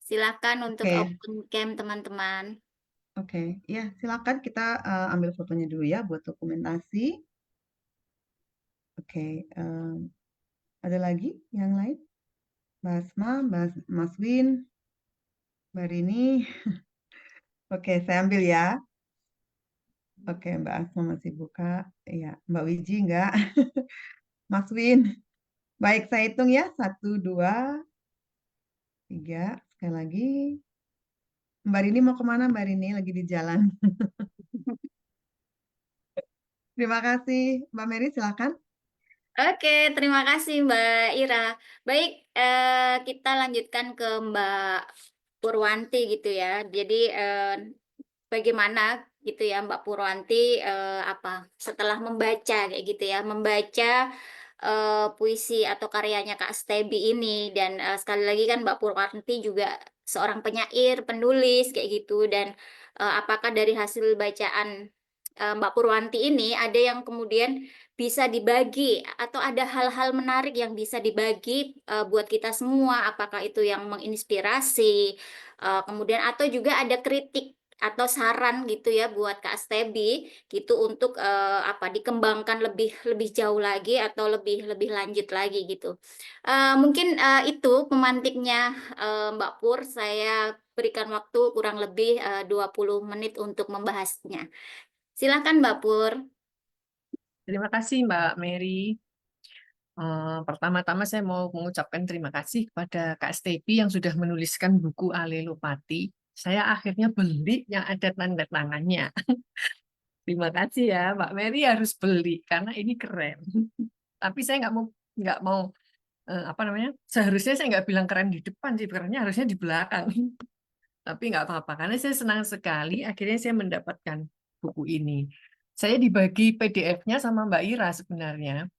Silakan untuk Oke, open cam teman-teman. oke. Ya, silakan kita ambil fotonya dulu ya buat dokumentasi. Oke, ada lagi yang lain? Mbak Asma, Mas Win, Mbak Rini. Oke, saya ambil ya. Oke, Mbak Asma masih buka. Iya, Mbak Wiji enggak. Mas Win. Baik, saya hitung ya. Satu, dua, tiga. Sekali lagi. Mbak Rini mau kemana? Mbak Rini lagi di jalan. Terima kasih. Mbak Mary, silakan. Oke, terima kasih Mbak Ira. Baik, kita lanjutkan ke Mbak Purwanti gitu ya. Jadi bagaimana gitu ya Mbak Purwanti setelah membaca kayak gitu ya, membaca puisi atau karyanya Kak Stebi ini. Dan sekali lagi kan Mbak Purwanti juga seorang penyair, penulis kayak gitu. Dan apakah dari hasil bacaan Mbak Purwanti ini ada yang kemudian bisa dibagi atau ada hal-hal menarik yang bisa dibagi buat kita semua, apakah itu yang menginspirasi, kemudian atau juga ada kritik atau saran gitu ya buat Kak Stebi gitu untuk apa dikembangkan lebih lebih jauh lagi atau lebih lebih lanjut lagi gitu. Mungkin itu pemantiknya Mbak Pur, saya berikan waktu kurang lebih 20 menit untuk membahasnya. Silakan Mbak Pur. Terima kasih Mbak Mary. Pertama-tama saya mau mengucapkan terima kasih kepada Kak Stepi yang sudah menuliskan buku Alelopati. Saya akhirnya beli yang ada tanda tangannya. Terima kasih ya, Mbak Mary harus beli karena ini keren. Tapi saya nggak mau apa namanya? Seharusnya saya nggak bilang keren di depan sih, kerennya harusnya di belakang. Tapi nggak apa-apa karena saya senang sekali akhirnya saya mendapatkan buku ini. Saya dibagi PDF-nya sama Mbak Ira sebenarnya.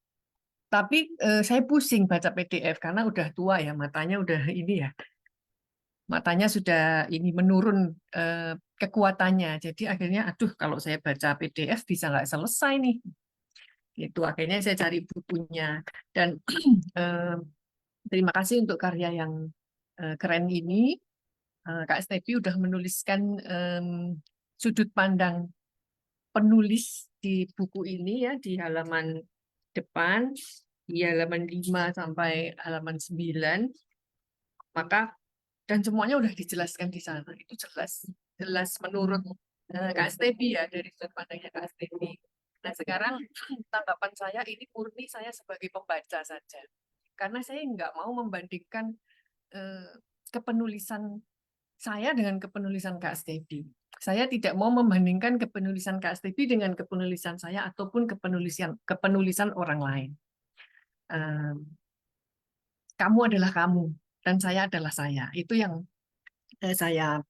Tapi saya pusing baca PDF karena udah tua ya, matanya udah ini ya, matanya sudah ini menurun kekuatannya. Jadi akhirnya, aduh kalau saya baca PDF bisa nggak selesai nih. Itu akhirnya saya cari bukunya. Dan terima kasih untuk karya yang keren ini. Kak Stepi udah menuliskan sudut pandang penulis di buku ini ya, di halaman depan, di halaman 5 sampai halaman 9, maka dan semuanya udah dijelaskan di sana. Itu jelas menurut Kak Stepi ya, dari sudut pandangnya Kak Stepi. Nah, sekarang tanggapan saya ini murni saya sebagai pembaca saja. Karena saya nggak mau membandingkan kepenulisan saya dengan kepenulisan Kak Stepi. Saya tidak mau membandingkan kepenulisan Kak Stepi dengan kepenulisan saya ataupun kepenulisan orang lain. Kamu adalah kamu dan saya adalah saya. Itu yang saya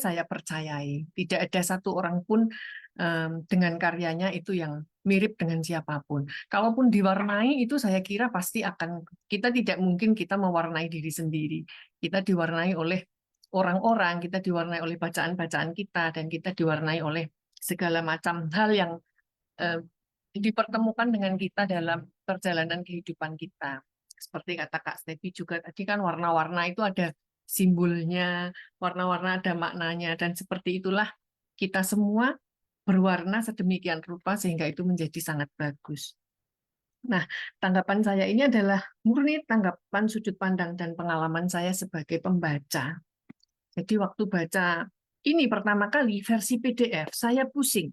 saya percayai. Tidak ada satu orang pun dengan karyanya itu yang mirip dengan siapapun. Kalaupun diwarnai itu saya kira pasti akan, kita tidak mungkin kita mewarnai diri sendiri. Kita diwarnai oleh orang-orang, kita diwarnai oleh bacaan-bacaan kita, dan kita diwarnai oleh segala macam hal yang dipertemukan dengan kita dalam perjalanan kehidupan kita. Seperti kata Kak Stepi juga tadi kan warna-warna itu ada simbolnya, warna-warna ada maknanya, dan seperti itulah kita semua berwarna sedemikian rupa sehingga itu menjadi sangat bagus. Nah, tanggapan saya ini adalah murni tanggapan sudut pandang dan pengalaman saya sebagai pembaca. Jadi waktu baca ini pertama kali versi PDF, saya pusing.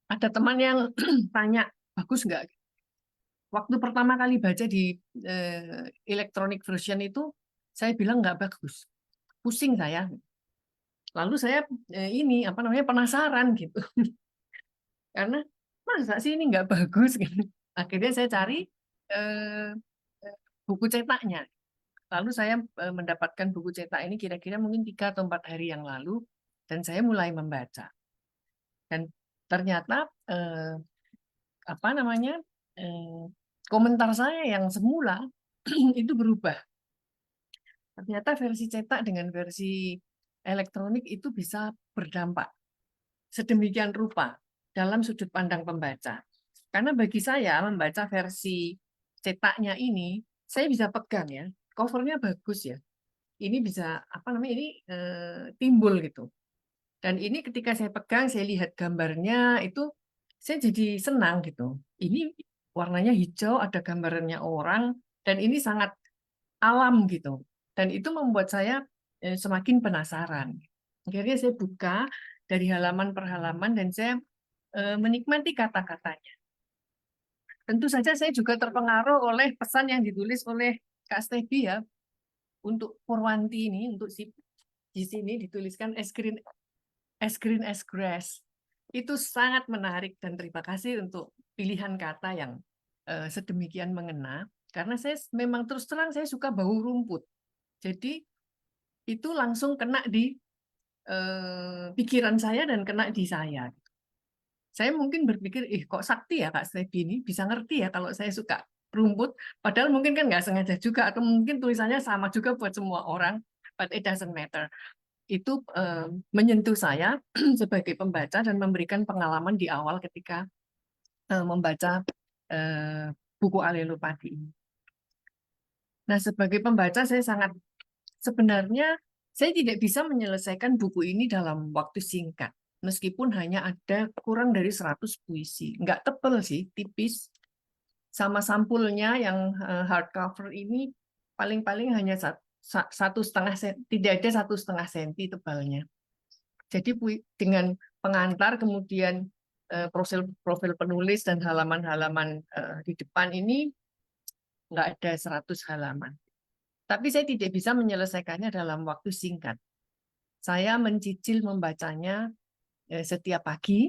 Ada teman yang tanya, bagus nggak? Waktu pertama kali baca di electronic version itu, saya bilang nggak bagus. Pusing saya. Lalu saya penasaran gitu. Karena masa sih ini nggak bagus gitu. Akhirnya saya cari buku cetaknya. Lalu saya mendapatkan buku cetak ini kira-kira mungkin 3 atau 4 hari yang lalu, dan saya mulai membaca. Dan ternyata komentar saya yang semula itu berubah. Ternyata versi cetak dengan versi elektronik itu bisa berdampak sedemikian rupa dalam sudut pandang pembaca. Karena bagi saya membaca versi cetaknya ini, saya bisa pegang ya, covernya bagus ya. Ini bisa timbul gitu. Dan ini ketika saya pegang, saya lihat gambarnya itu, saya jadi senang gitu. Ini warnanya hijau, ada gambarnya orang, dan ini sangat alam gitu. Dan itu membuat saya semakin penasaran. Akhirnya saya buka dari halaman per halaman dan saya menikmati kata-katanya. Tentu saja saya juga terpengaruh oleh pesan yang ditulis oleh Kak Stepi ya, untuk Purwanti ini, untuk di sini dituliskan as green as grass. Itu sangat menarik dan terima kasih untuk pilihan kata yang sedemikian mengena. Karena saya memang terus terang saya suka bau rumput. Jadi itu langsung kena di pikiran saya dan kena di saya. Saya mungkin berpikir, kok sakti ya Kak Stevi ini bisa ngerti ya kalau saya suka rumput, padahal mungkin kan nggak sengaja juga, atau mungkin tulisannya sama juga buat semua orang, but it doesn't matter. Itu menyentuh saya sebagai pembaca dan memberikan pengalaman di awal ketika membaca buku Alelopati ini. Nah, sebagai pembaca saya sebenarnya saya tidak bisa menyelesaikan buku ini dalam waktu singkat. Meskipun hanya ada kurang dari 100 puisi. Nggak tebel sih, tipis. Sama sampulnya yang hardcover ini paling-paling hanya 1,5 senti, tidak ada 1,5 senti tebalnya. Jadi dengan pengantar, kemudian profil penulis dan halaman-halaman di depan ini nggak ada 100 halaman. Tapi saya tidak bisa menyelesaikannya dalam waktu singkat. Saya mencicil membacanya setiap pagi,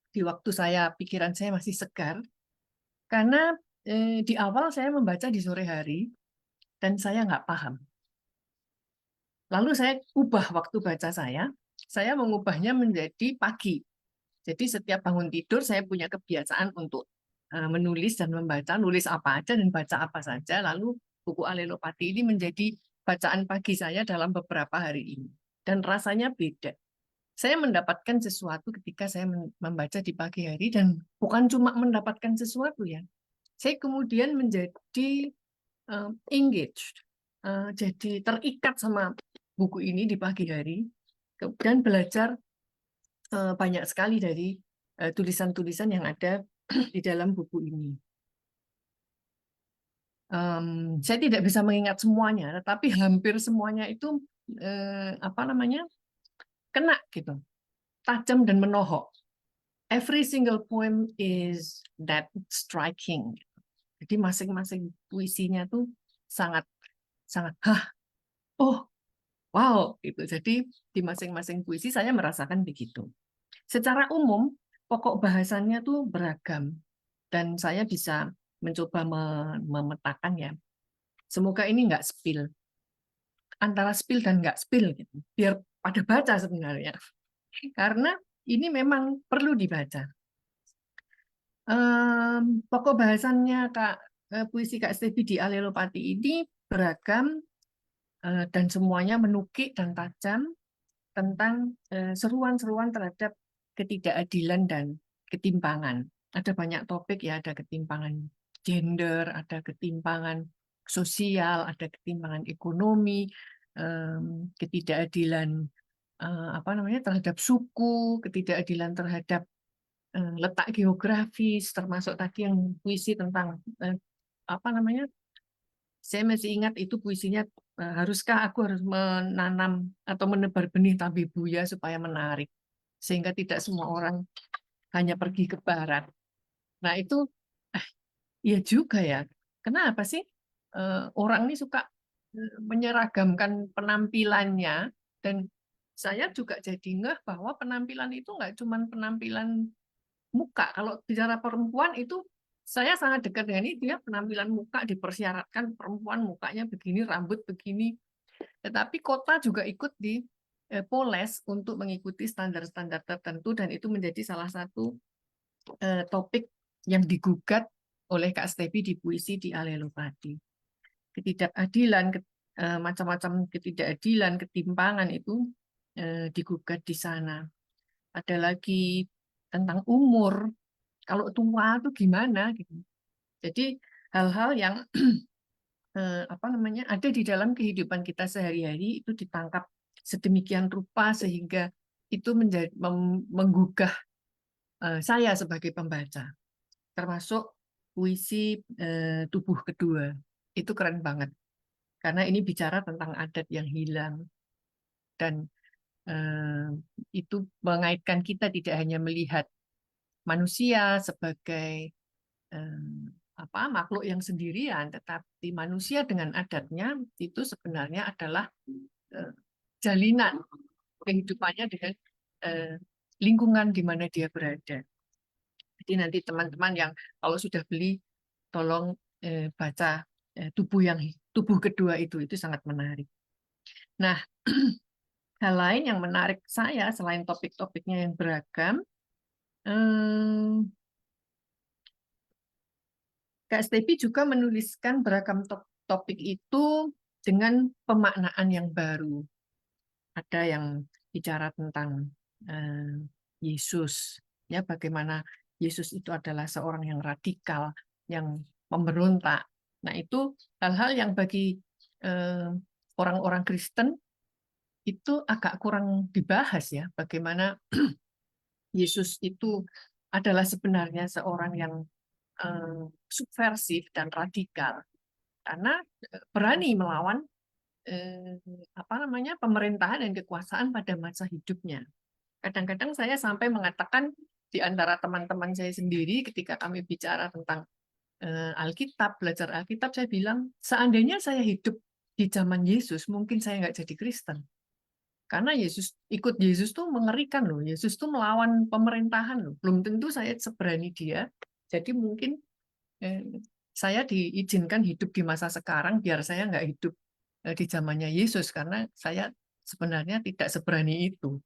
di waktu pikiran saya masih segar, karena di awal saya membaca di sore hari, dan saya nggak paham. Lalu saya ubah waktu baca saya mengubahnya menjadi pagi. Jadi setiap bangun tidur saya punya kebiasaan untuk menulis dan membaca, nulis apa aja dan baca apa saja, lalu buku Alelopati ini menjadi bacaan pagi saya dalam beberapa hari ini. Dan rasanya beda. Saya mendapatkan sesuatu ketika saya membaca di pagi hari, dan bukan cuma mendapatkan sesuatu ya. Saya kemudian menjadi engaged, jadi terikat sama buku ini di pagi hari, dan belajar banyak sekali dari tulisan-tulisan yang ada di dalam buku ini. Saya tidak bisa mengingat semuanya, tetapi hampir semuanya itu kena gitu, tajam dan menohok. Every single poem is that striking. Jadi masing-masing puisinya tuh sangat wow gitu. Jadi di masing-masing puisi saya merasakan begitu. Secara umum pokok bahasannya tuh beragam dan saya bisa mencoba memetakan ya. Semoga ini nggak spill, antara spill dan nggak spill gitu. Biar pada baca sebenarnya. Karena ini memang perlu dibaca. Pokok bahasannya puisi Kak Stevi di Alelopati ini beragam dan semuanya menukik dan tajam tentang seruan-seruan terhadap ketidakadilan dan ketimpangan. Ada banyak topik ya, ada ketimpangan gender, ada ketimpangan sosial, ada ketimpangan ekonomi, ketidakadilan terhadap suku, ketidakadilan terhadap letak geografis, termasuk tadi yang puisi tentang saya masih ingat itu puisinya, haruskah aku harus menanam atau menebar benih tabebuya supaya menarik, sehingga tidak semua orang hanya pergi ke barat. Nah itu, iya juga ya. Kenapa sih orang ini suka menyeragamkan penampilannya, dan saya juga jadi ngeh bahwa penampilan itu nggak cuma penampilan muka. Kalau bicara perempuan itu saya sangat dekat dengan itu ya, penampilan muka dipersyaratkan perempuan mukanya begini, rambut begini. Tetapi kota juga ikut dipoles untuk mengikuti standar-standar tertentu, dan itu menjadi salah satu topik yang digugat oleh Kak Stevi di puisi di Alelopati. Ketidakadilan, macam-macam ketidakadilan, ketimpangan itu digugat di sana. Ada lagi tentang umur, kalau tua itu gimana gitu. Jadi hal-hal yang ada di dalam kehidupan kita sehari-hari itu ditangkap sedemikian rupa sehingga itu menggugah saya sebagai pembaca. Termasuk puisi Tubuh Kedua. Itu keren banget. Karena ini bicara tentang adat yang hilang, dan itu mengaitkan kita tidak hanya melihat manusia sebagai makhluk yang sendirian, tetapi manusia dengan adatnya itu sebenarnya adalah jalinan kehidupannya dengan lingkungan di mana dia berada. Jadi nanti teman-teman yang kalau sudah beli, tolong baca Tubuh Kedua itu sangat menarik. Nah, hal lain yang menarik saya selain topik-topiknya yang beragam, Em, Kak Stepi juga menuliskan beragam topik itu dengan pemaknaan yang baru. Ada yang bicara tentang Yesus, ya bagaimana Yesus itu adalah seorang yang radikal, yang pemberontak. Nah itu hal-hal yang bagi orang-orang Kristen itu agak kurang dibahas ya, bagaimana Yesus itu adalah sebenarnya seorang yang subversif dan radikal karena berani melawan apa namanya pemerintahan dan kekuasaan pada masa hidupnya. Kadang-kadang saya sampai mengatakan di antara teman-teman saya sendiri ketika kami bicara tentang Alkitab, belajar Alkitab, saya bilang seandainya saya hidup di zaman Yesus, mungkin saya nggak jadi Kristen. Karena ikut Yesus tuh mengerikan loh. Yesus tuh melawan pemerintahan loh. Belum tentu saya seberani dia. Jadi mungkin saya diizinkan hidup di masa sekarang biar saya nggak hidup di zamannya Yesus karena saya sebenarnya tidak seberani itu.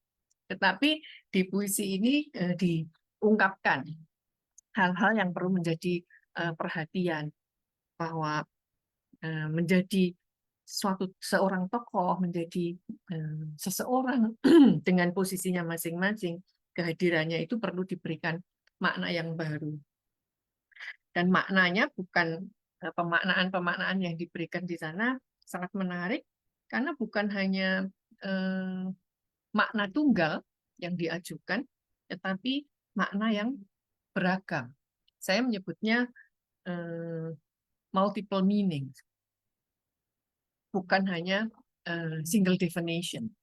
Tetapi di puisi ini diungkapkan hal-hal yang perlu menjadi perhatian bahwa menjadi seorang tokoh, menjadi seseorang dengan posisinya masing-masing, kehadirannya itu perlu diberikan makna yang baru. Dan maknanya bukan pemaknaan-pemaknaan yang diberikan di sana sangat menarik, karena bukan hanya makna tunggal yang diajukan, tetapi makna yang beragam. Saya menyebutnya multiple meaning, bukan hanya single definition,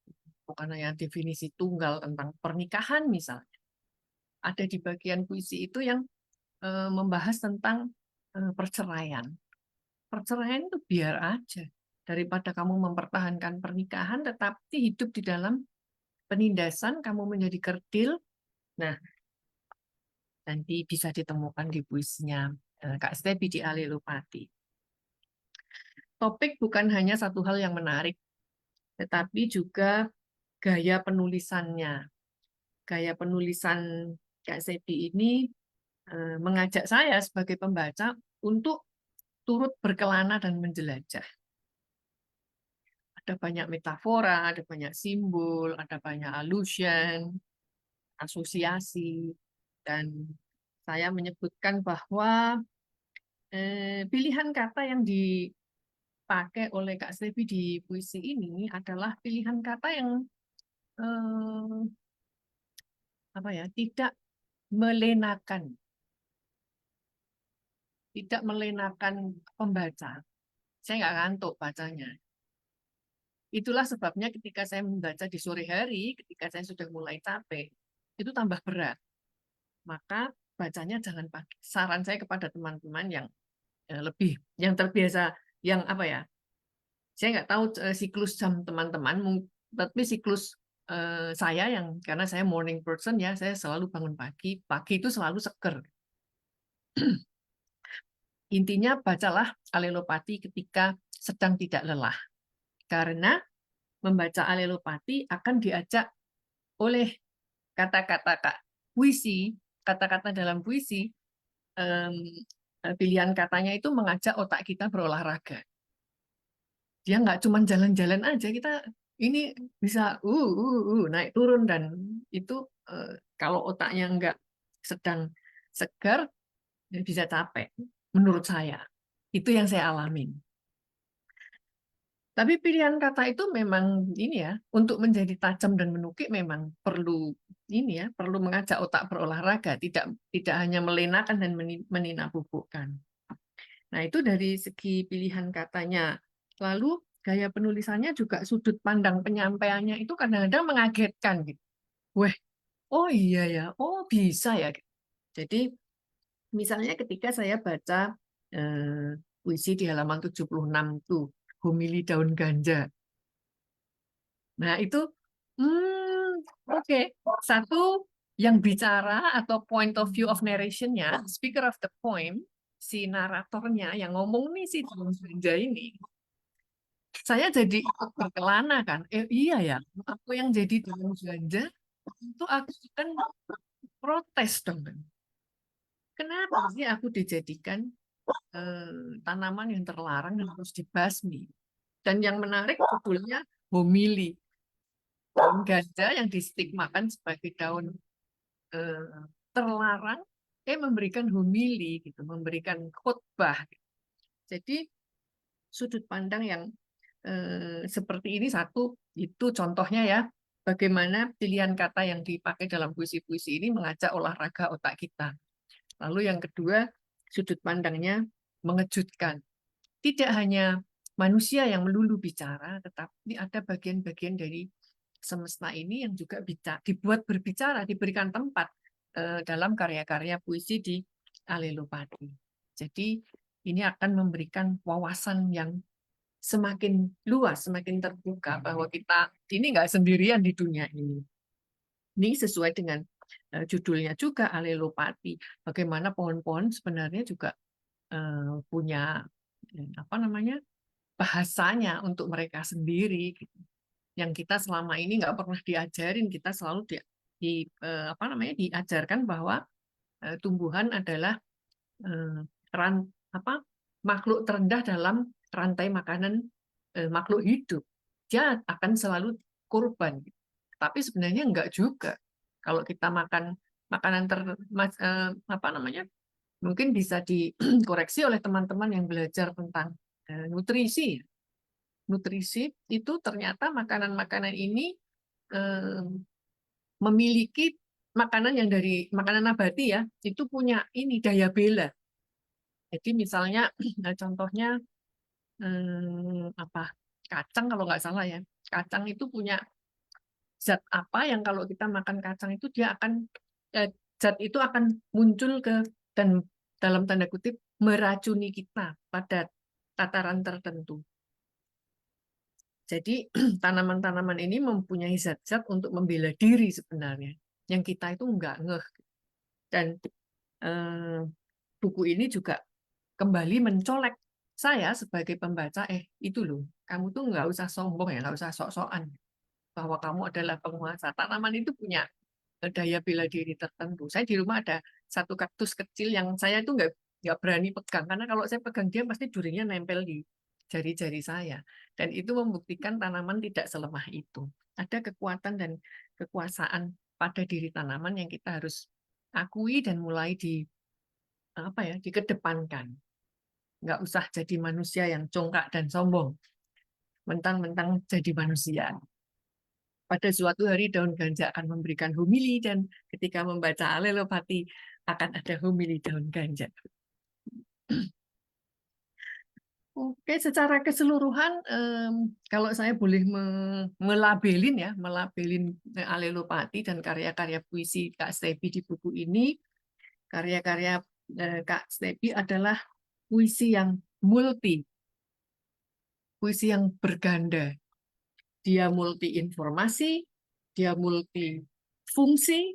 bukan hanya definisi tunggal tentang pernikahan misalnya. Ada di bagian puisi itu yang membahas tentang perceraian. Perceraian itu biar aja, daripada kamu mempertahankan pernikahan tetapi hidup di dalam penindasan, kamu menjadi kerdil. Nah, nanti bisa ditemukan di puisinya Kak Stepi di Alelupati. Topik bukan hanya satu hal yang menarik, tetapi juga gaya penulisannya. Gaya penulisan Kak Stepi ini mengajak saya sebagai pembaca untuk turut berkelana dan menjelajah. Ada banyak metafora, ada banyak simbol, ada banyak allusion, asosiasi, dan saya menyebutkan bahwa pilihan kata yang dipakai oleh Kak Stepi di puisi ini adalah pilihan kata yang apa ya, tidak melenakan pembaca. Saya nggak ngantuk bacanya. Itulah sebabnya ketika saya membaca di sore hari, ketika saya sudah mulai capek, itu tambah berat. Maka bacanya jangan pagi. Saran saya kepada teman-teman yang yang terbiasa, yang apa ya, saya nggak tahu siklus jam teman-teman, tapi siklus saya yang karena saya morning person ya, saya selalu bangun pagi itu selalu seger. Intinya bacalah Alelopati ketika sedang tidak lelah, karena membaca Alelopati akan diajak oleh kata-kata puisi, kata-kata dalam puisi, pilihan katanya itu mengajak otak kita berolahraga. Dia nggak cuma jalan-jalan aja, kita ini bisa naik turun, dan itu kalau otaknya nggak sedang segar bisa capek. Menurut saya itu yang saya alami. Tapi pilihan kata itu memang ini ya, untuk menjadi tajam dan menukik memang perlu ini ya, perlu mengajak otak berolahraga, tidak hanya melenakan dan meninabubukkan. Nah, itu dari segi pilihan katanya. Lalu gaya penulisannya juga, sudut pandang penyampaiannya itu kadang-kadang mengagetkan gitu. Weh, oh iya ya, oh bisa ya. Jadi misalnya ketika saya baca puisi di halaman 76 tuh, Homili Daun Ganja. Nah, itu oke. Satu yang bicara atau point of view of narration-nya, speaker of the poem, si naratornya yang ngomong nih si daun ganja ini, saya jadi ikut berkelana kan. Iya ya, aku yang jadi daun ganja itu aku kan protes dong. Kenapa sih aku dijadikan tanaman yang terlarang dan harus dibasmi? Dan yang menarik judulnya homili. Daun ganja yang distigmakan sebagai daun terlarang, memberikan homili, gitu, memberikan khotbah. Jadi sudut pandang yang seperti ini satu, itu contohnya ya, bagaimana pilihan kata yang dipakai dalam puisi-puisi ini mengajak olahraga otak kita. Lalu yang kedua, sudut pandangnya mengejutkan. Tidak hanya manusia yang melulu bicara, tetapi ada bagian-bagian dari semesta ini yang juga dibuat berbicara, diberikan tempat dalam karya-karya puisi di Alelopati. Jadi ini akan memberikan wawasan yang semakin luas, semakin terbuka bahwa kita ini nggak sendirian di dunia ini. Ini sesuai dengan judulnya juga Alelopati. Bagaimana pohon-pohon sebenarnya juga punya apa namanya bahasanya untuk mereka sendiri. Gitu. Yang kita selama ini nggak pernah diajarin, kita selalu apa namanya diajarkan bahwa tumbuhan adalah makhluk terendah dalam rantai makanan makhluk hidup. Dia akan selalu korban. Tapi sebenarnya enggak juga. Kalau kita makan makanan apa namanya? Mungkin bisa dikoreksi oleh teman-teman yang belajar tentang nutrisi. Nutrisi itu ternyata makanan-makanan ini memiliki makanan yang dari makanan nabati ya, itu punya ini daya bela. Jadi misalnya contohnya apa kacang kalau nggak salah ya, kacang itu punya zat apa yang kalau kita makan kacang itu dia akan zat itu akan muncul dan dalam tanda kutip meracuni kita pada tataran tertentu. Jadi tanaman-tanaman ini mempunyai zat-zat untuk membela diri sebenarnya, yang kita itu nggak ngeh. Dan buku ini juga kembali mencolek saya sebagai pembaca, itu loh, kamu tuh nggak usah sombong ya, nggak usah sok-sokan bahwa kamu adalah penguasa. Tanaman itu punya daya bela diri tertentu. Saya di rumah ada satu kaktus kecil yang saya itu nggak berani pegang, karena kalau saya pegang dia pasti durinya nempel di jari-jari saya. Dan itu membuktikan tanaman tidak selemah itu. Ada kekuatan dan kekuasaan pada diri tanaman yang kita harus akui dan mulai dikedepankan. Nggak usah jadi manusia yang congkak dan sombong. Mentang-mentang jadi manusia. Pada suatu hari daun ganja akan memberikan homili dan ketika membaca Alelopati akan ada homili daun ganja. Oke, secara keseluruhan kalau saya boleh melabelin Alelopati dan karya-karya puisi Kak Stepi di buku ini, karya-karya Kak Stepi adalah puisi yang multi, puisi yang berganda. Dia multi informasi, dia multi fungsi,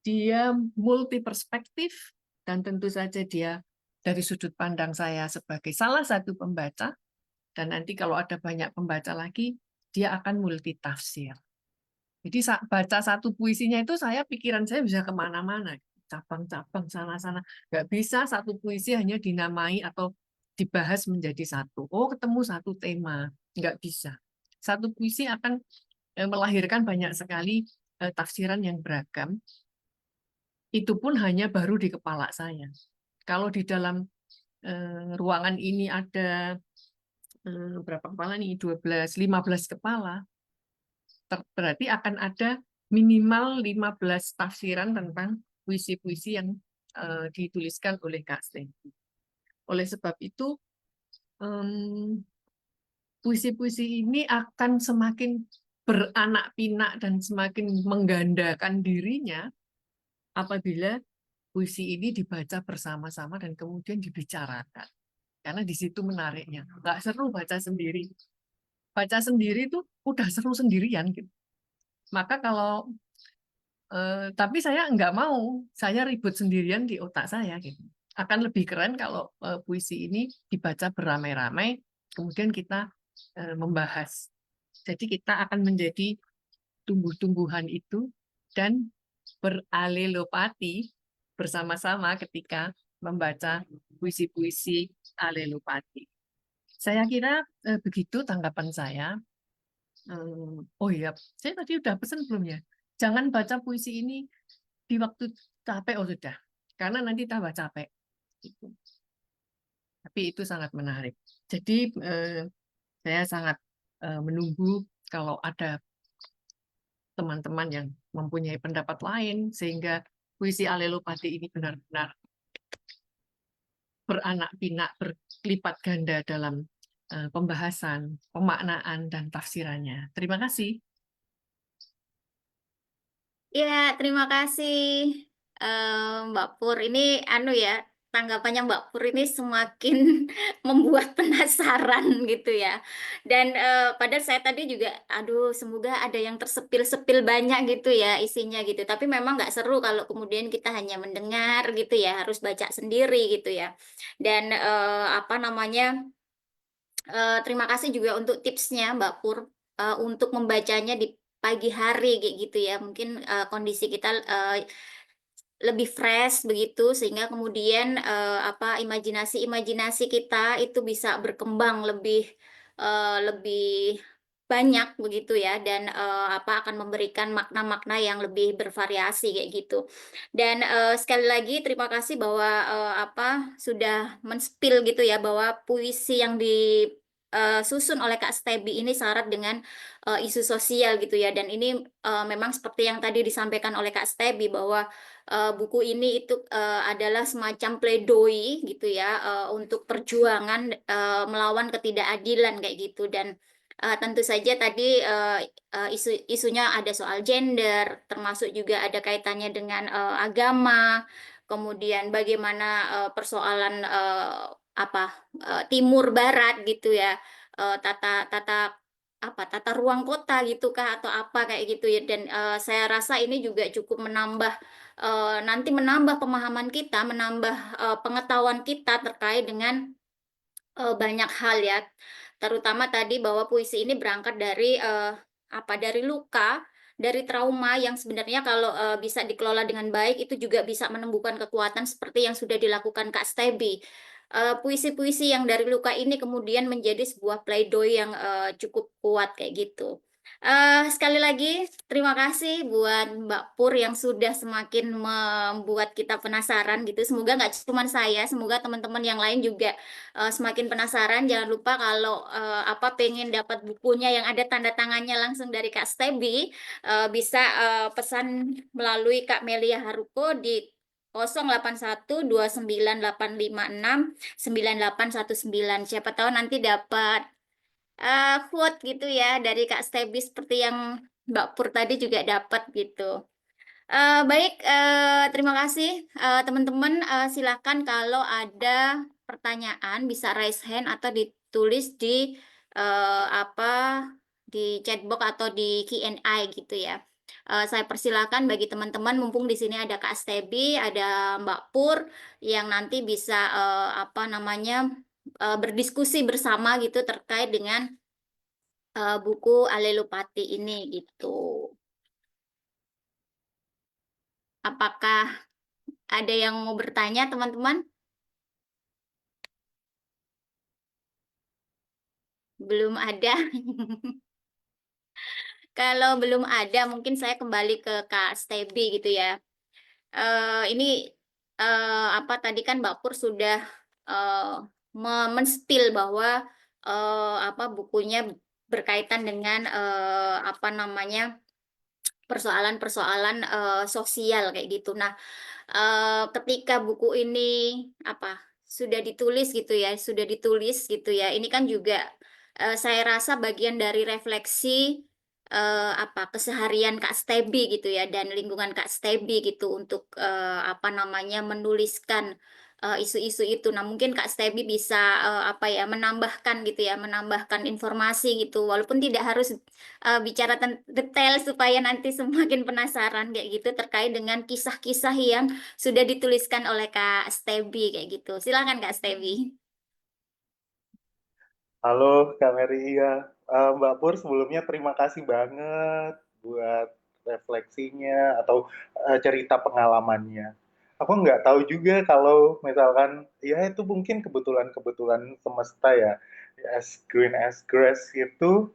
dia multi perspektif, dan tentu saja dia dari sudut pandang saya sebagai salah satu pembaca, dan nanti kalau ada banyak pembaca lagi, dia akan multi tafsir. Jadi baca satu puisinya itu pikiran saya bisa kemana-mana, cabang-cabang sana-sana. Nggak bisa satu puisi hanya dinamai atau dibahas menjadi satu. Oh, ketemu satu tema. Nggak bisa. Satu puisi akan melahirkan banyak sekali tafsiran yang beragam. Itu pun hanya baru di kepala saya. Kalau di dalam ruangan ini ada berapa kepala nih? 12, 15 kepala. Berarti akan ada minimal 15 tafsiran tentang puisi-puisi yang dituliskan oleh Kak Stepi. Oleh sebab itu, puisi-puisi ini akan semakin beranak pinak dan semakin menggandakan dirinya apabila puisi ini dibaca bersama-sama dan kemudian dibicarakan. Karena di situ menariknya. Nggak seru baca sendiri. Baca sendiri itu udah seru sendirian. Gitu. Maka kalau tapi saya nggak mau, saya ribut sendirian di otak saya. Gitu. Akan lebih keren kalau puisi ini dibaca beramai-ramai, kemudian kita membahas. Jadi kita akan menjadi tumbuh-tumbuhan itu dan beralelopati bersama-sama ketika membaca puisi-puisi Alelopati. Saya kira begitu tanggapan saya. Oh iya, saya tadi udah pesan belum ya? Jangan baca puisi ini di waktu capek, oh sudah. Karena nanti tambah capek. Gitu. Tapi itu sangat menarik. Jadi saya sangat menunggu kalau ada teman-teman yang mempunyai pendapat lain, sehingga puisi Alelopati ini benar-benar beranak pinak, berlipat ganda dalam pembahasan, pemaknaan, dan tafsirannya. Terima kasih. Ya, terima kasih Mbak Pur. Ini ya, tanggapannya Mbak Pur ini semakin membuat penasaran gitu ya. Dan padahal saya tadi juga, aduh, semoga ada yang tersepil-sepil banyak gitu ya isinya gitu. Tapi memang nggak seru kalau kemudian kita hanya mendengar gitu ya, harus baca sendiri gitu ya. Dan apa namanya? Terima kasih juga untuk tipsnya Mbak Pur untuk membacanya di pagi hari kayak gitu ya. Mungkin kondisi kita lebih fresh begitu sehingga kemudian imajinasi kita itu bisa berkembang lebih banyak begitu ya dan akan memberikan makna-makna yang lebih bervariasi kayak gitu. Dan sekali lagi terima kasih bahwa sudah men-spill gitu ya bahwa puisi yang disusun oleh Kak Stebi ini syarat dengan isu sosial gitu ya. Dan ini memang seperti yang tadi disampaikan oleh Kak Stebi bahwa buku ini itu adalah semacam pledoi gitu ya untuk perjuangan melawan ketidakadilan kayak gitu. Dan tentu saja tadi isunya ada soal gender, termasuk juga ada kaitannya dengan agama, kemudian bagaimana persoalan timur barat gitu ya, tata tata tata ruang kota gitu kah atau apa kayak gitu ya. Dan saya rasa ini juga cukup nanti menambah pemahaman kita, menambah pengetahuan kita terkait dengan banyak hal ya. Terutama tadi bahwa puisi ini berangkat dari dari luka, dari trauma yang sebenarnya kalau bisa dikelola dengan baik itu juga bisa menumbuhkan kekuatan seperti yang sudah dilakukan Kak Stebi. Puisi-puisi yang dari luka ini kemudian menjadi sebuah pledoi yang cukup kuat kayak gitu. Sekali lagi terima kasih buat Mbak Pur yang sudah semakin membuat kita penasaran gitu. Semoga nggak cuma saya, semoga teman-teman yang lain juga semakin penasaran. Jangan lupa kalau pengen dapat bukunya yang ada tanda tangannya langsung dari Kak Stebi, bisa pesan melalui Kak Melia Haruko di 081298569819. Siapa tahu nanti dapat quote gitu ya dari Kak Stebi seperti yang Mbak Pur tadi juga dapat gitu. Baik, terima kasih teman-teman. Silakan kalau ada pertanyaan bisa raise hand atau ditulis di di chatbox atau di Q&A gitu ya. Saya persilakan bagi teman-teman mumpung di sini ada Kak Stebi, ada Mbak Pur yang nanti bisa berdiskusi bersama gitu terkait dengan buku Alelopati ini gitu. Apakah ada yang mau bertanya, teman-teman? Belum ada. Kalau belum ada, mungkin saya kembali ke Kak Stebi gitu ya. Ini tadi kan Mbak Pur sudah men-spill bahwa bukunya berkaitan dengan persoalan-persoalan sosial kayak gitu. Nah, ketika buku ini sudah ditulis gitu ya. Ini kan juga saya rasa bagian dari refleksi keseharian Kak Stebi gitu ya dan lingkungan Kak Stebi gitu untuk menuliskan isu-isu itu. Nah, mungkin Kak Stebi bisa menambahkan gitu ya, menambahkan informasi gitu walaupun tidak harus bicara detail supaya nanti semakin penasaran kayak gitu terkait dengan kisah-kisah yang sudah dituliskan oleh Kak Stebi kayak gitu. Silakan Kak Stebi. Halo Kak Mary, iya. Mbak Pur sebelumnya terima kasih banget buat refleksinya atau cerita pengalamannya. Aku nggak tahu juga kalau misalkan ya itu mungkin kebetulan-kebetulan semesta ya. As green as grass itu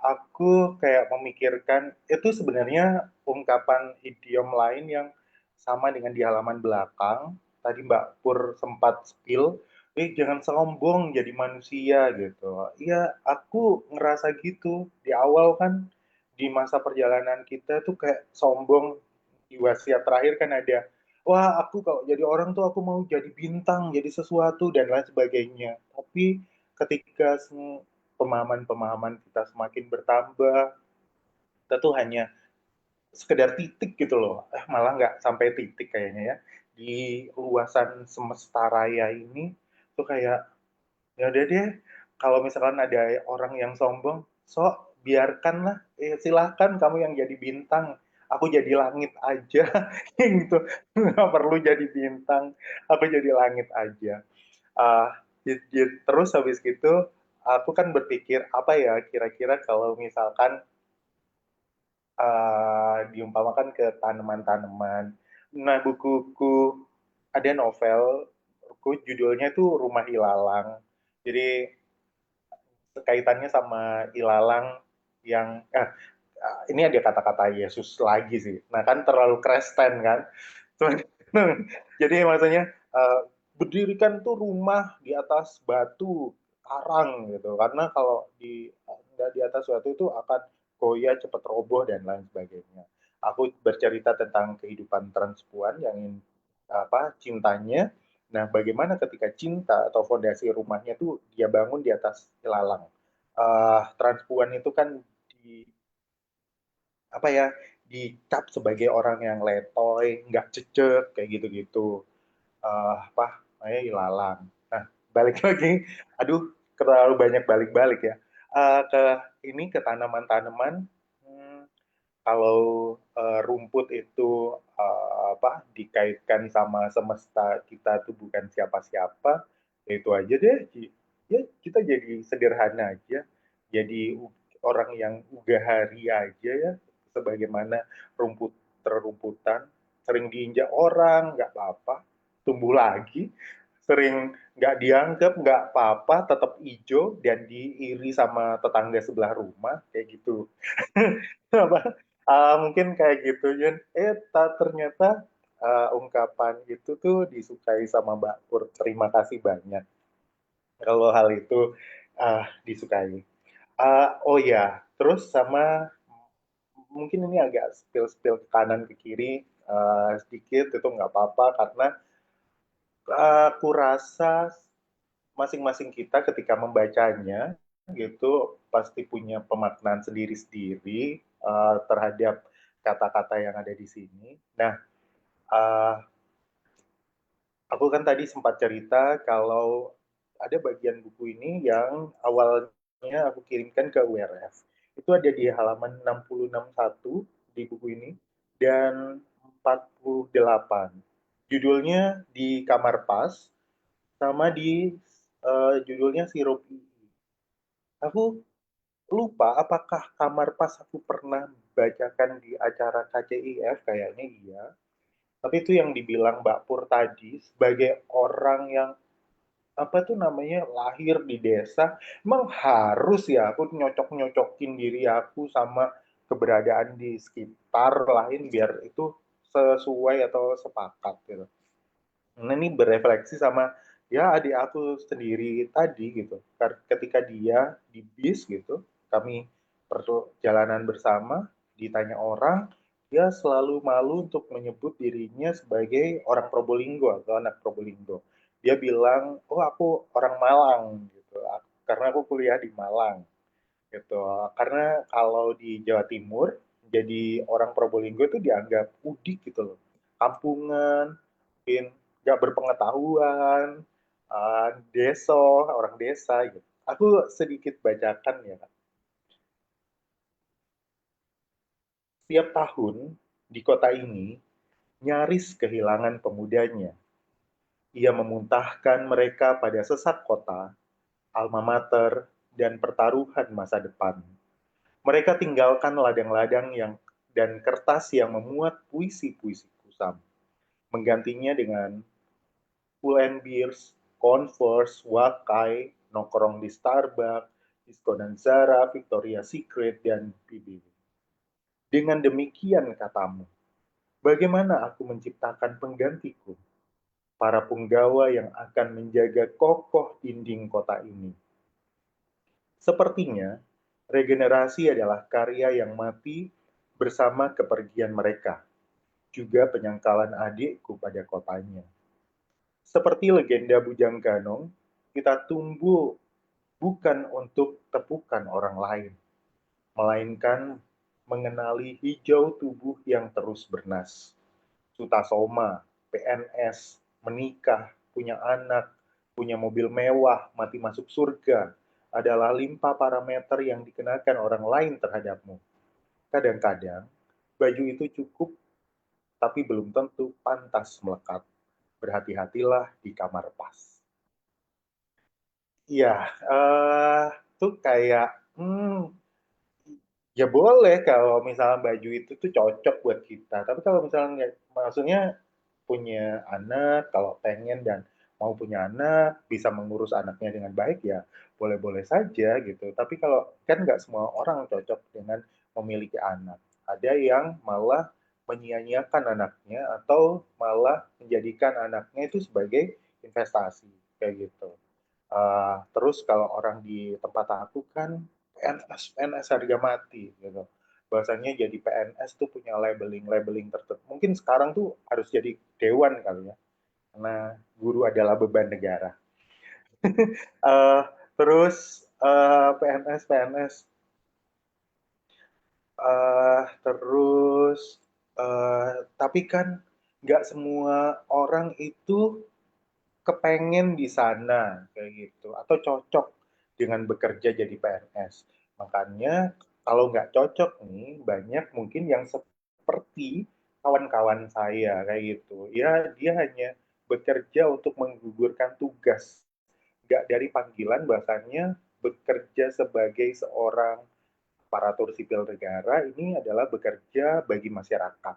aku kayak memikirkan itu sebenarnya ungkapan idiom lain yang sama dengan di halaman belakang. Tadi Mbak Pur sempat spill, jangan sombong jadi manusia gitu. Iya, aku ngerasa gitu. Di awal kan di masa perjalanan kita tuh kayak sombong. Di wasiat terakhir kan ada, wah aku kalau jadi orang tuh aku mau jadi bintang, jadi sesuatu dan lain sebagainya. Tapi ketika pemahaman-pemahaman kita semakin bertambah, kita tuh hanya sekedar titik gitu loh. Malah nggak sampai titik kayaknya ya. Di luasan semesta raya ini tuh kayak, ya udah deh, kalau misalkan ada orang yang sombong, sok biarkanlah, silahkan kamu yang jadi bintang, aku jadi langit aja, gitu. Nggak perlu jadi bintang, aku jadi langit aja. Uh, Terus habis gitu, aku kan berpikir apa ya kira-kira kalau misalkan diumpamakan ke tanaman-tanaman. Nah, bukuku ada novel, buku judulnya tuh Rumah Ilalang. Jadi kaitannya sama ilalang yang ini ada kata-kata Yesus lagi sih. Nah kan terlalu Kristen kan. Jadi maksudnya berdirikan tuh rumah di atas batu karang gitu. Karena kalau di atas batu itu akan goyah, cepat roboh dan lain sebagainya. Aku bercerita tentang kehidupan transpuan yang cintanya. Nah, bagaimana ketika cinta atau fondasi rumahnya tuh dia bangun di atas ilalang. Transpuan itu kan di apa ya dicap sebagai orang yang letoy, nggak cecek kayak gitu-gitu. Apa namanya ilalang. Nah, balik lagi, aduh terlalu banyak balik-balik ya. Ke ini ke tanaman-tanaman. Hmm, kalau rumput itu dikaitkan sama semesta kita tuh bukan siapa-siapa, ya itu aja deh. Ya kita jadi sederhana aja, jadi orang yang ugahari aja ya, sebagaimana rumput terumputan, sering diinjak orang nggak apa-apa, tumbuh lagi, sering nggak dianggap nggak apa-apa, tetap hijau dan diiri sama tetangga sebelah rumah kayak gitu. Apa mungkin kayak gitu Yun. Ternyata ungkapan itu tuh disukai sama Mbak Pur. Terima kasih banyak kalau hal itu disukai. Oh ya, terus sama mungkin ini agak spill-spill ke kanan ke kiri sedikit itu nggak apa-apa karena aku rasa masing-masing kita ketika membacanya gitu pasti punya pemaknaan sendiri-sendiri terhadap kata-kata yang ada di sini. Nah, uh, aku kan tadi sempat cerita kalau ada bagian buku ini yang awalnya aku kirimkan ke WRF. Itu ada di halaman 6061 di buku ini dan 48. Judulnya Di Kamar Pas sama di judulnya Sirup II. Aku lupa apakah Kamar Pas aku pernah bacakan di acara KCIF, kayaknya iya. Tapi itu yang dibilang Mbak Pur tadi sebagai orang yang apa tuh namanya lahir di desa, emang harus ya aku nyocok-nyocokin diri aku sama keberadaan di sekitar lain biar itu sesuai atau sepakat gitu. Nah, ini berefleksi sama ya adik aku sendiri tadi gitu. Ketika dia di bis gitu, kami perjalanan bersama, ditanya orang, dia selalu malu untuk menyebut dirinya sebagai orang Probolinggo atau anak Probolinggo. Dia bilang, oh aku orang Malang gitu, karena aku kuliah di Malang gitu. Karena kalau di Jawa Timur, jadi orang Probolinggo itu dianggap udik gitu loh. Kampungan, mungkin nggak berpengetahuan, orang desa gitu. Aku sedikit bacakan ya. Setiap tahun di kota ini nyaris kehilangan pemudanya. Ia memuntahkan mereka pada sesat kota, alma mater, dan pertaruhan masa depan. Mereka tinggalkan ladang-ladang yang dan kertas yang memuat puisi-puisi kusam. Menggantinya dengan Pull&Bears, Converse, Wakai, nongkrong di Starbucks, Disco dan Zara, Victoria's Secret, dan BBW. Dengan demikian katamu, bagaimana aku menciptakan penggantiku? Para punggawa yang akan menjaga kokoh dinding kota ini. Sepertinya, regenerasi adalah karya yang mati bersama kepergian mereka, juga penyangkalan adikku pada kotanya. Seperti legenda Bujang Ganong, kita tumbuh bukan untuk tepukan orang lain, melainkan mengenali hijau tubuh yang terus bernas. Sutasoma, PNS, menikah, punya anak, punya mobil mewah, mati masuk surga, adalah limpah parameter yang dikenakan orang lain terhadapmu. Kadang-kadang, baju itu cukup, tapi belum tentu pantas melekat. Berhati-hatilah di kamar pas. Iya, tuh kayak, ya boleh kalau misalnya baju itu tuh cocok buat kita. Tapi kalau misalnya, maksudnya punya anak, kalau pengen dan mau punya anak, bisa mengurus anaknya dengan baik ya boleh-boleh saja gitu. Tapi kalau kan nggak semua orang cocok dengan memiliki anak. Ada yang malah menyia-nyiakan anaknya atau malah menjadikan anaknya itu sebagai investasi kayak gitu. Terus kalau orang di tempat aku kan PNS harga mati gitu. Bahasanya jadi PNS tuh punya labeling tertentu. Mungkin sekarang tuh harus jadi dewan kali ya, karena guru adalah beban negara. uh, terus PNS terus tapi kan nggak semua orang itu kepengen di sana kayak gitu atau cocok dengan bekerja jadi PNS. Makanya kalau nggak cocok nih banyak mungkin yang seperti kawan-kawan saya kayak gitu. Ya dia hanya bekerja untuk menggugurkan tugas, nggak dari panggilan bahasanya bekerja sebagai seorang aparatur sipil negara ini adalah bekerja bagi masyarakat.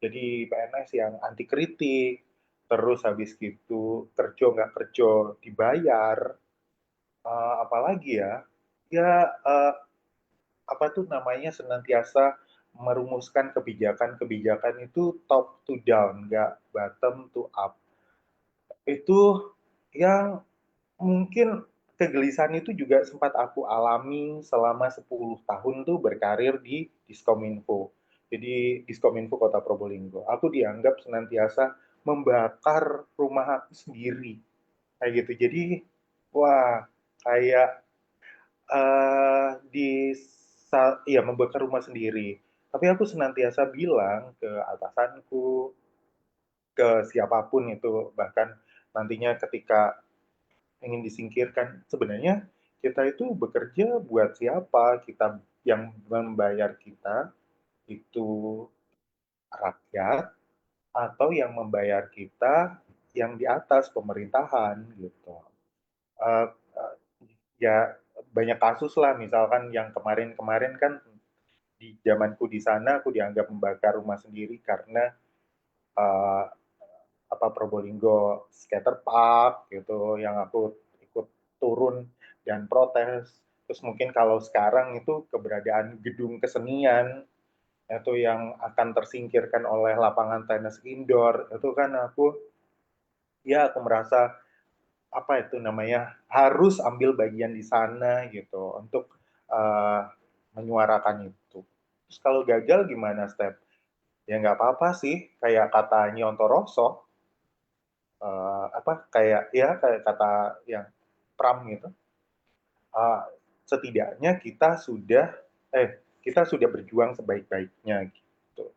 Jadi PNS yang anti kritik, terus habis gitu kerja nggak kerja dibayar, apalagi ya, ya apa tuh namanya senantiasa merumuskan kebijakan-kebijakan itu top to down, nggak bottom to up. Itu yang mungkin kegelisahan itu juga sempat aku alami selama 10 tahun tuh berkarir di Diskominfo. Jadi Diskominfo Kota Probolinggo. Aku dianggap senantiasa membakar rumah aku sendiri. Kayak gitu. Jadi, wah, kayak ya membakar rumah sendiri. Tapi aku senantiasa bilang ke atasanku, ke siapapun itu, bahkan nantinya ketika ingin disingkirkan. Sebenarnya kita itu bekerja buat siapa? Kita yang membayar kita itu rakyat atau yang membayar kita yang di atas pemerintahan gitu. Uh, uh, ya banyak kasus lah misalkan yang kemarin-kemarin kan di zamanku di sana aku dianggap membakar rumah sendiri karena uh, apa Probolinggo Skater Park gitu yang aku ikut turun dan protes. Terus mungkin kalau sekarang itu keberadaan gedung kesenian itu yang akan tersingkirkan oleh lapangan tenis indoor itu kan aku merasa apa itu namanya harus ambil bagian di sana gitu untuk uh, menyuarakan itu. Terus kalau gagal gimana Step? Ya nggak apa-apa sih kayak kata Nyontoroso apa kayak ya kayak kata yang Pram gitu. Uh, Setidaknya kita sudah berjuang sebaik-baiknya gitu.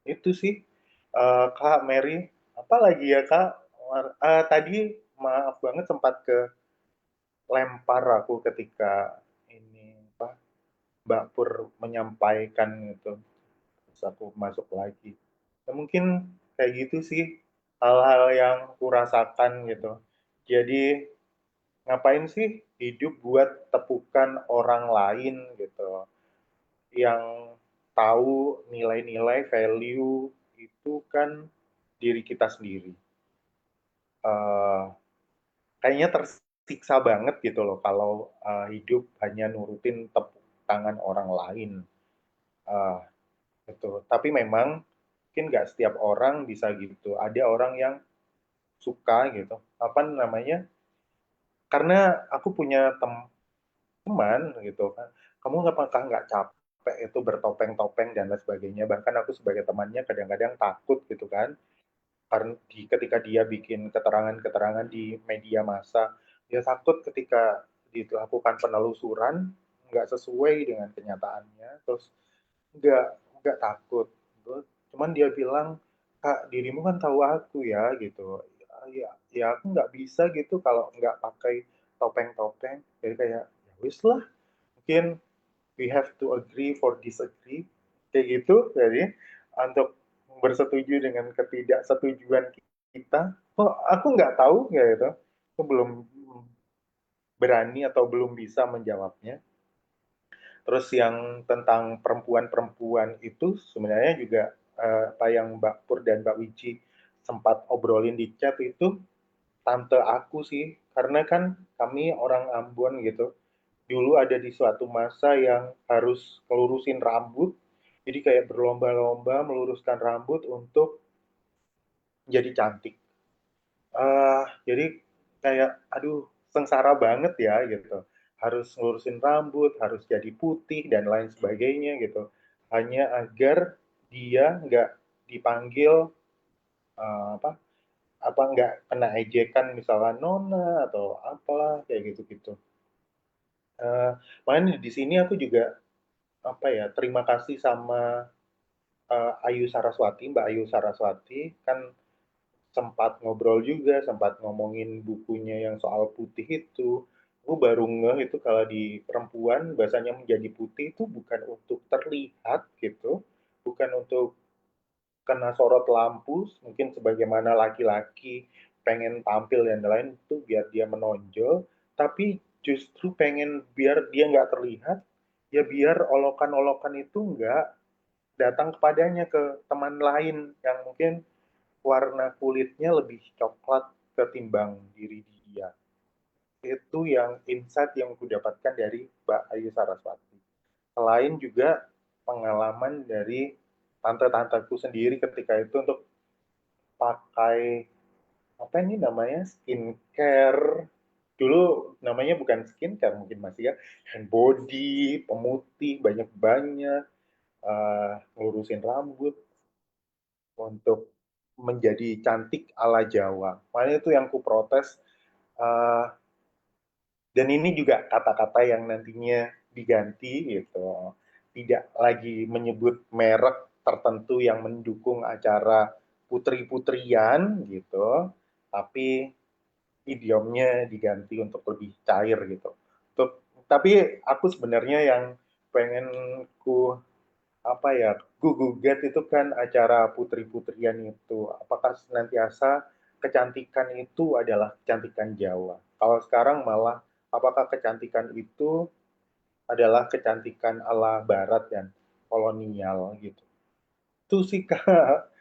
Itu sih Kak Mary. Apa lagi ya Kak? Tadi maaf banget sempat ke lempar aku ketika ini apa Mbak Pur menyampaikan gitu. Terus aku masuk lagi. Ya, mungkin kayak gitu sih hal-hal yang kurasakan gitu. Jadi ngapain sih hidup buat tepukan orang lain gitu yang tahu nilai-nilai, value itu kan diri kita sendiri. Kayaknya tersiksa banget gitu loh kalau hidup hanya nurutin tepuk tangan orang lain. Uh, gitu. Tapi memang mungkin nggak setiap orang bisa gitu. Ada orang yang suka gitu. Apa namanya? Karena aku punya teman gitu kan. Kamu apakah nggak capek itu bertopeng-topeng dan lain sebagainya. Bahkan aku sebagai temannya kadang-kadang takut gitu kan. Karena ketika dia bikin keterangan-keterangan di media massa, dia takut ketika dilakukan penelusuran nggak sesuai dengan kenyataannya, terus nggak nggak takut. Cuman dia bilang, kak dirimu kan tahu aku ya gitu. Ya, ya aku nggak bisa gitu kalau nggak pakai topeng-topeng. Jadi kayak ya wis lah, mungkin we have to agree for disagree kayak gitu. Jadi untuk bersetuju dengan ketidaksetujuan kita, kok aku nggak tahu gitu, aku belum berani atau belum bisa menjawabnya. Terus yang tentang perempuan-perempuan itu sebenarnya juga apa yang Mbak Pur dan Mbak Wiji sempat obrolin di chat itu tante aku sih, karena kan kami orang Ambon gitu. Dulu ada di suatu masa yang harus melurusin rambut, jadi kayak berlomba-lomba meluruskan rambut untuk jadi cantik. Jadi kayak aduh sengsara banget ya gitu. Harus ngurusin rambut, harus jadi putih dan lain sebagainya gitu. Hanya agar dia nggak dipanggil apa apa nggak kena ejekan misalnya nona atau apalah kayak gitu-gitu. Makanya di sini aku juga apa ya terima kasih sama Ayu Saraswati, Mbak Ayu Saraswati kan sempat ngobrol juga, sempat ngomongin bukunya yang soal putih itu. Aku baru ngeh itu kalau di perempuan bahasanya menjadi putih itu bukan untuk terlihat gitu, bukan untuk kena sorot lampu, mungkin sebagaimana laki-laki pengen tampil dan lain itu biar dia menonjol, tapi justru pengen biar dia nggak terlihat, ya biar olokan-olokan itu nggak datang kepadanya ke teman lain yang mungkin warna kulitnya lebih coklat ketimbang diri dia. Itu yang insight yang aku dapatkan dari Mbak Ayu Saraswati. Selain juga pengalaman dari tante-tanteku sendiri ketika itu untuk pakai apa ini namanya skincare. Dulu namanya bukan skincare mungkin masih ya, hand body, pemutih banyak-banyak, ngurusin rambut untuk menjadi cantik ala Jawa. Makanya itu yang ku protes. Uh, dan ini juga kata-kata yang nantinya diganti gitu. Tidak lagi menyebut merek tertentu yang mendukung acara putri-putrian gitu, tapi idiomnya diganti untuk lebih cair gitu. Tapi aku sebenarnya yang pengen ku apa ya gugugat itu kan acara putri-putrian itu apakah senantiasa kecantikan itu adalah kecantikan Jawa, kalau sekarang malah apakah kecantikan itu adalah kecantikan ala Barat dan kolonial gitu itu sih Kak.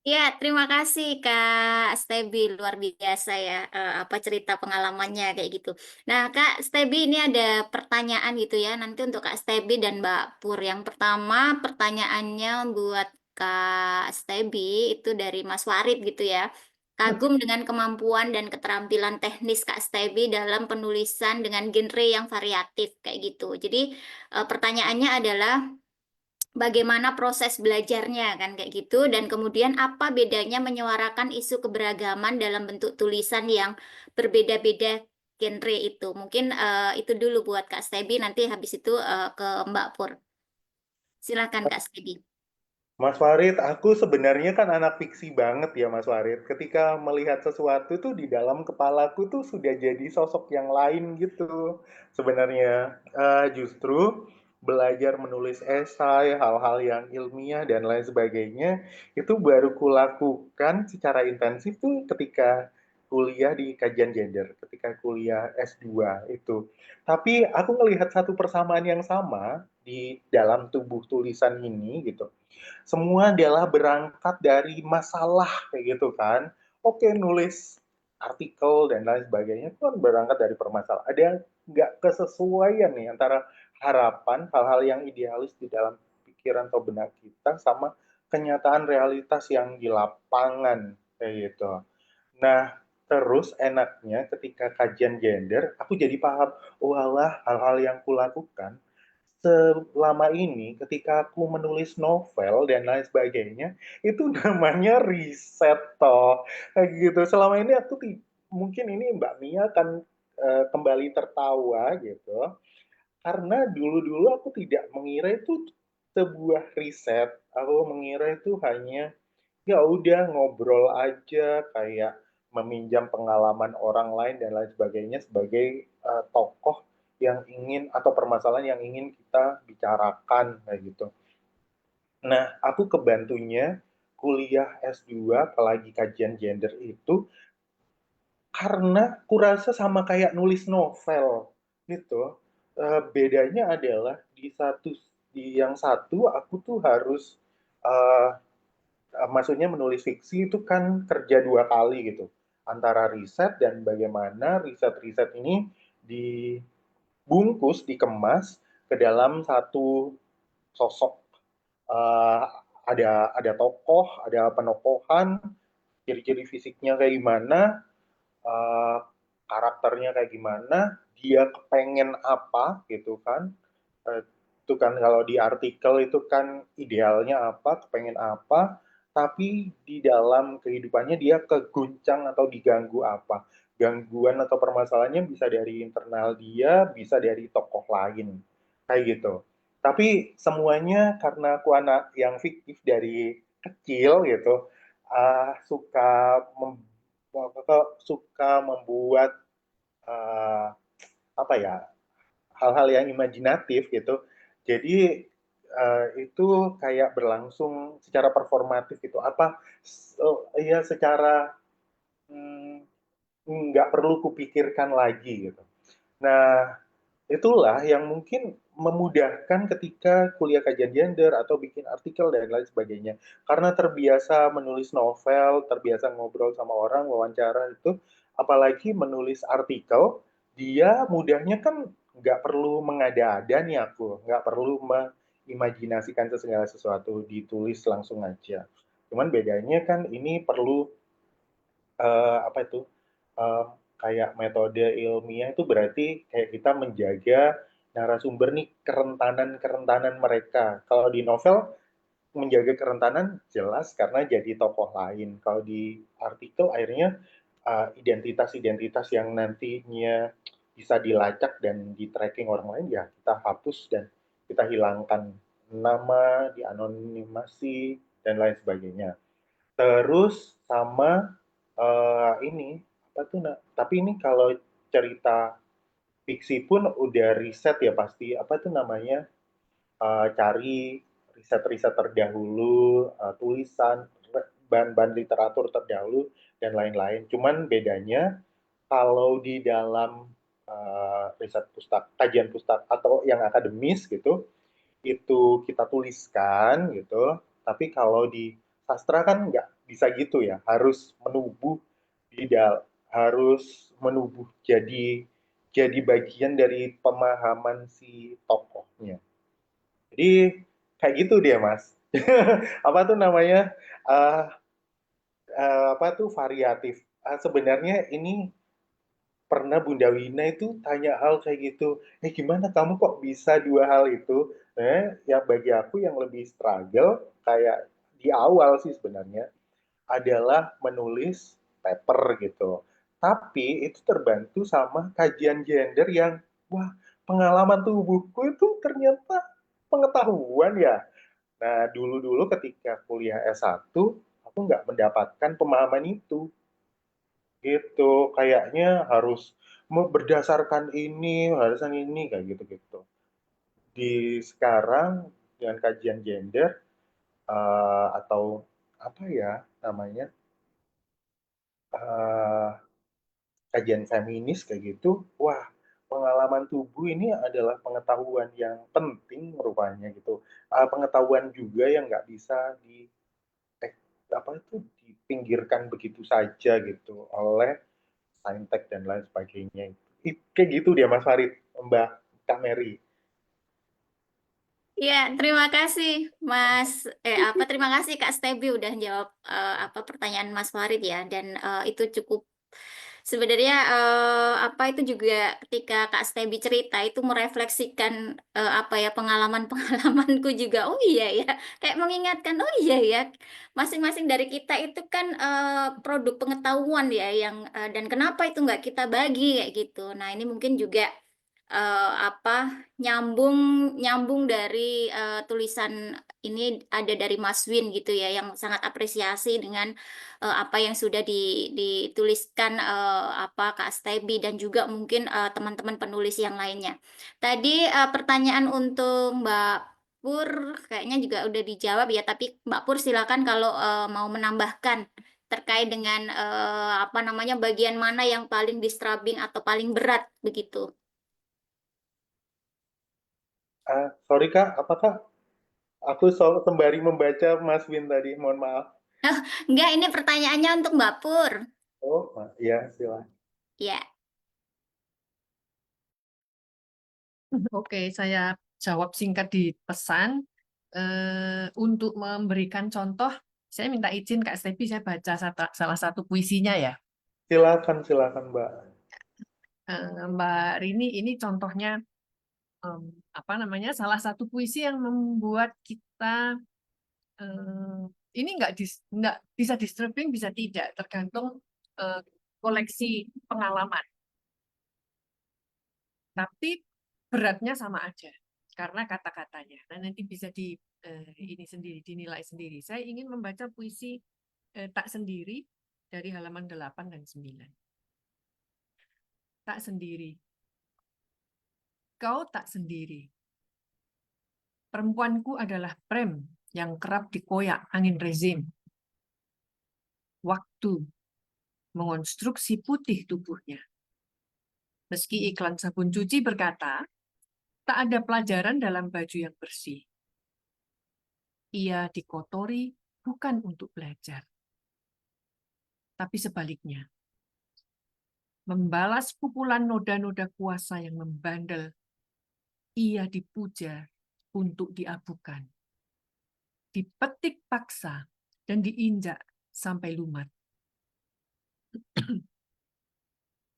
Ya, terima kasih Kak Stebi, luar biasa ya apa cerita pengalamannya kayak gitu. Nah, Kak Stebi ini ada pertanyaan gitu ya, nanti untuk Kak Stebi dan Mbak Pur. Yang pertama pertanyaannya buat Kak Stebi itu dari Mas Warid gitu ya. Kagum dengan kemampuan dan keterampilan teknis Kak Stebi dalam penulisan dengan genre yang variatif kayak gitu. Jadi pertanyaannya adalah bagaimana proses belajarnya kan kayak gitu dan kemudian apa bedanya menyuarakan isu keberagaman dalam bentuk tulisan yang berbeda-beda genre itu. Mungkin itu dulu buat Kak Stebi, nanti habis itu ke Mbak Pur. Silakan Kak Stebi. Mas Farid, aku sebenarnya kan anak fiksi banget ya Mas Farid. Ketika melihat sesuatu tuh di dalam kepalaku tuh sudah jadi sosok yang lain gitu. Sebenarnya justru belajar menulis esai, hal-hal yang ilmiah dan lain sebagainya itu baru kulakukan secara intensif tuh ketika kuliah di kajian gender, ketika kuliah S2 itu. Tapi aku ngelihat satu persamaan yang sama di dalam tubuh tulisan ini gitu. Semua adalah berangkat dari masalah kayak gitu kan. Oke, nulis artikel dan lain sebagainya itu kan berangkat dari permasalahan. Ada yang nggak kesesuaian nih antara harapan, hal-hal yang idealis di dalam pikiran atau benak kita sama kenyataan realitas yang di lapangan kayak gitu. Nah, terus enaknya ketika kajian gender, aku jadi paham, oh alah, hal-hal yang kulakukan selama ini ketika aku menulis novel dan lain sebagainya, itu namanya riset toh. Kayak gitu. Selama ini aku mungkin ini Mbak Mia akan kembali tertawa gitu. Karena dulu-dulu aku tidak mengira itu sebuah riset. Aku mengira itu hanya ya udah ngobrol aja kayak meminjam pengalaman orang lain dan lain sebagainya sebagai tokoh yang ingin atau permasalahan yang ingin kita bicarakan kayak gitu. Nah, aku kebantunya kuliah S2 apalagi kajian gender itu karena kurasa sama kayak nulis novel gitu. Bedanya adalah di yang satu aku tuh harus eh, maksudnya menulis fiksi itu kan kerja dua kali gitu antara riset dan bagaimana riset-riset ini dibungkus, dikemas ke dalam satu sosok. Uh, ada tokoh, ada penokohan, ciri-ciri fisiknya kayak gimana, uh, karakternya kayak gimana, dia kepengen apa gitu kan. Uh, itu kan kalau di artikel itu kan idealnya apa, kepengen apa, tapi di dalam kehidupannya dia keguncang atau diganggu apa. Gangguan atau permasalahannya bisa dari internal dia, bisa dari tokoh lain. Kayak gitu. Tapi semuanya karena aku anak yang fiktif dari kecil gitu, suka suka membuat uh, apa ya hal-hal yang imajinatif gitu. Jadi itu kayak berlangsung secara performatif gitu. Apa ya secara mm, nggak perlu kupikirkan lagi gitu. Nah, itulah yang mungkin memudahkan ketika kuliah kajian gender atau bikin artikel dan lain sebagainya. Karena terbiasa menulis novel, terbiasa ngobrol sama orang, wawancara itu, apalagi menulis artikel, dia mudahnya kan nggak perlu mengada-ada nih aku, nggak perlu mengimajinasikan segala sesuatu, ditulis langsung aja. Cuman bedanya kan ini perlu apa itu eh, kayak metode ilmiah itu berarti kayak kita menjaga narasumber nih kerentanan-kerentanan mereka. Kalau di novel menjaga kerentanan jelas karena jadi tokoh lain. Kalau di artikel akhirnya identitas-identitas yang nantinya bisa dilacak dan di tracking orang lain ya kita hapus dan kita hilangkan nama, dianonimasi dan lain sebagainya. Terus sama ini apa tuh tapi ini kalau cerita fiksi pun udah riset ya pasti apa tuh namanya cari riset-riset terdahulu, tulisan, bahan-bahan literatur terdahulu dan lain-lain. Cuman bedanya kalau di dalam riset kajian pustaka atau yang akademis gitu, itu kita tuliskan gitu. Tapi kalau di sastra kan nggak bisa gitu ya, harus menubuh harus menubuh jadi bagian dari pemahaman si tokohnya. Jadi kayak gitu dia mas. Apa tuh namanya? Uh, apa tuh variatif. Sebenarnya ini pernah Bunda Wina itu tanya hal kayak gitu. Gimana kamu kok bisa dua hal itu? Ya bagi aku yang lebih struggle kayak di awal sih sebenarnya adalah menulis paper gitu. Tapi itu terbantu sama kajian gender yang wah pengalaman tubuhku itu ternyata pengetahuan ya. Nah dulu-dulu ketika kuliah S1 aku nggak mendapatkan pemahaman itu gitu kayaknya harus berdasarkan ini berdasarkan ini kayak gitu gitu di sekarang dengan kajian gender atau apa ya namanya kajian feminis kayak gitu, wah pengalaman tubuh ini adalah pengetahuan yang penting rupanya gitu. Pengetahuan juga yang nggak bisa eh, dipinggirkan begitu saja gitu oleh saintek dan lain sebagainya. Kayak gitu dia Mas Farid, Mbak Kak Mary. Ya, terima kasih terima kasih Kak Stebi udah jawab pertanyaan Mas Farid ya, dan itu cukup sebenarnya itu juga ketika Kak Stebi cerita itu merefleksikan pengalaman-pengalamanku juga. Oh iya ya, kayak mengingatkan oh iya ya, masing-masing dari kita itu kan produk pengetahuan ya yang dan kenapa itu nggak kita bagi kayak gitu. Nah, ini mungkin juga eh, apa nyambung nyambung dari tulisan ini ada dari Mas Win gitu ya, yang sangat apresiasi dengan apa yang sudah dituliskan Kak Stebi dan juga mungkin teman-teman penulis yang lainnya. Tadi pertanyaan untuk Mbak Pur kayaknya juga udah dijawab ya, tapi Mbak Pur silakan kalau mau menambahkan terkait dengan bagian mana yang paling disturbing atau paling berat begitu. Sorry Kak, apakah aku sembari membaca Mas Win tadi, mohon maaf. Enggak, ini pertanyaannya untuk Mbak Pur. Oh, iya silakan. Ya, Oke, saya jawab singkat di pesan. Untuk memberikan contoh, saya minta izin Kak Stepi, saya baca salah satu puisinya ya. Silakan Mbak. Mbak Rini, ini contohnya salah satu puisi yang membuat kita ini nggak bisa disturbing, bisa tidak, tergantung eh, koleksi pengalaman. Tapi beratnya sama aja karena kata-katanya. Nah, nanti bisa dinilai sendiri. Saya ingin membaca puisi Tak Sendiri dari halaman 8 dan 9. Tak sendiri. Kau tak sendiri. Perempuanku adalah prem yang kerap dikoyak angin rezim. Waktu mengonstruksi putih tubuhnya. Meski iklan sabun cuci berkata, tak ada pelajaran dalam baju yang bersih. Ia dikotori bukan untuk belajar, tapi sebaliknya. Membalas pukulan noda-noda kuasa yang membandel, ia dipuja untuk diabukan. Dipetik paksa dan diinjak sampai lumat.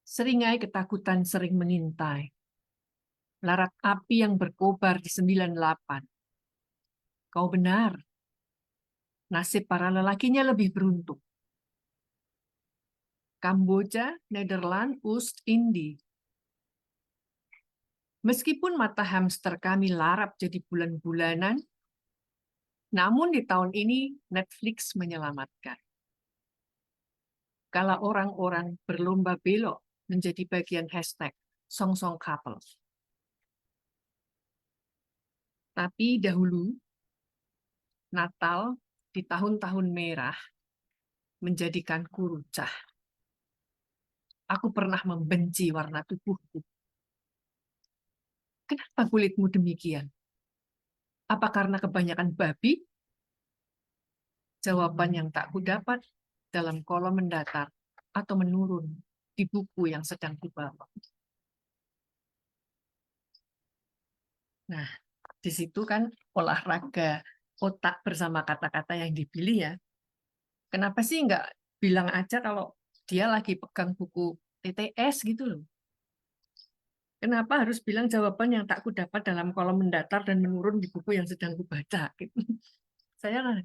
Seringai ketakutan sering mengintai. Larat api yang berkobar di 98. Kau benar. Nasib para lelakinya lebih beruntung. Kamboja, Nederland, Oost-Indie. Meskipun mata hamster kami larap jadi bulan-bulanan, namun di tahun ini Netflix menyelamatkan. Kalau orang-orang berlomba belok menjadi bagian hashtag song-song couple. Tapi dahulu, Natal di tahun-tahun merah menjadikanku rucah. Aku pernah membenci warna tubuhku. Kenapa kulitmu demikian? Apa karena kebanyakan babi? Jawaban yang tak kudapat dalam kolom mendatar atau menurun di buku yang sedang dibawa. Nah, di situ kan olahraga otak bersama kata-kata yang dipilih ya. Kenapa sih nggak bilang aja kalau dia lagi pegang buku TTS gitu loh. Kenapa harus bilang jawaban yang tak kudapat dalam kolom mendatar dan menurun di buku yang sedang kubaca? Gitu. Saya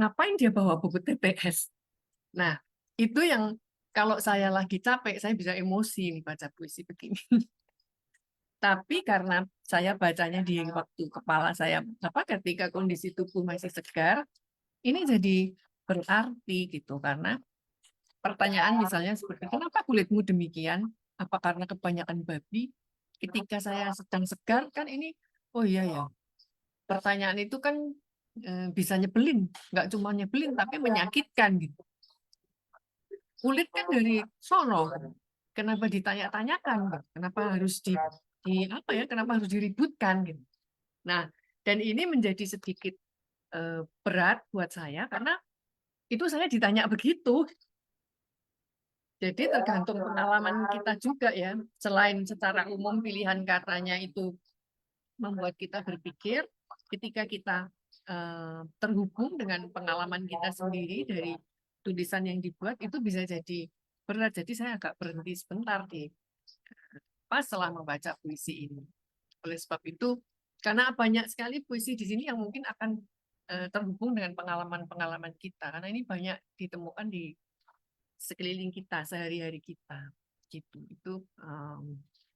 ngapain dia bawa buku TTS? Nah, itu yang kalau saya lagi capek, saya bisa emosi nih baca puisi begini. Tapi karena saya bacanya di waktu kepala saya, ketika kondisi tubuh masih segar, ini jadi berarti gitu. Karena pertanyaan misalnya seperti, kenapa kulitmu demikian? Apa karena kebanyakan babi? Ketika saya sedang segar, kan ini, oh iya ya, pertanyaan itu kan bisa nyebelin. Nggak cuma nyebelin, tapi menyakitkan gitu. Kulit kan dari sono. kenapa ditanya-tanyakan, Mbak? Kenapa harus apa ya? Kenapa harus diributkan gitu. Nah, dan ini menjadi sedikit berat buat saya karena itu saya ditanya begitu. Jadi tergantung pengalaman kita juga ya. Selain secara umum pilihan katanya itu membuat kita berpikir, ketika kita terhubung dengan pengalaman kita sendiri dari tulisan yang dibuat, itu bisa jadi berat. Jadi saya agak berhenti sebentar di pas setelah membaca puisi ini. Oleh sebab itu, karena banyak sekali puisi di sini yang mungkin akan terhubung dengan pengalaman-pengalaman kita. Karena ini banyak ditemukan di sekeliling kita, sehari-hari kita. Gitu. Itu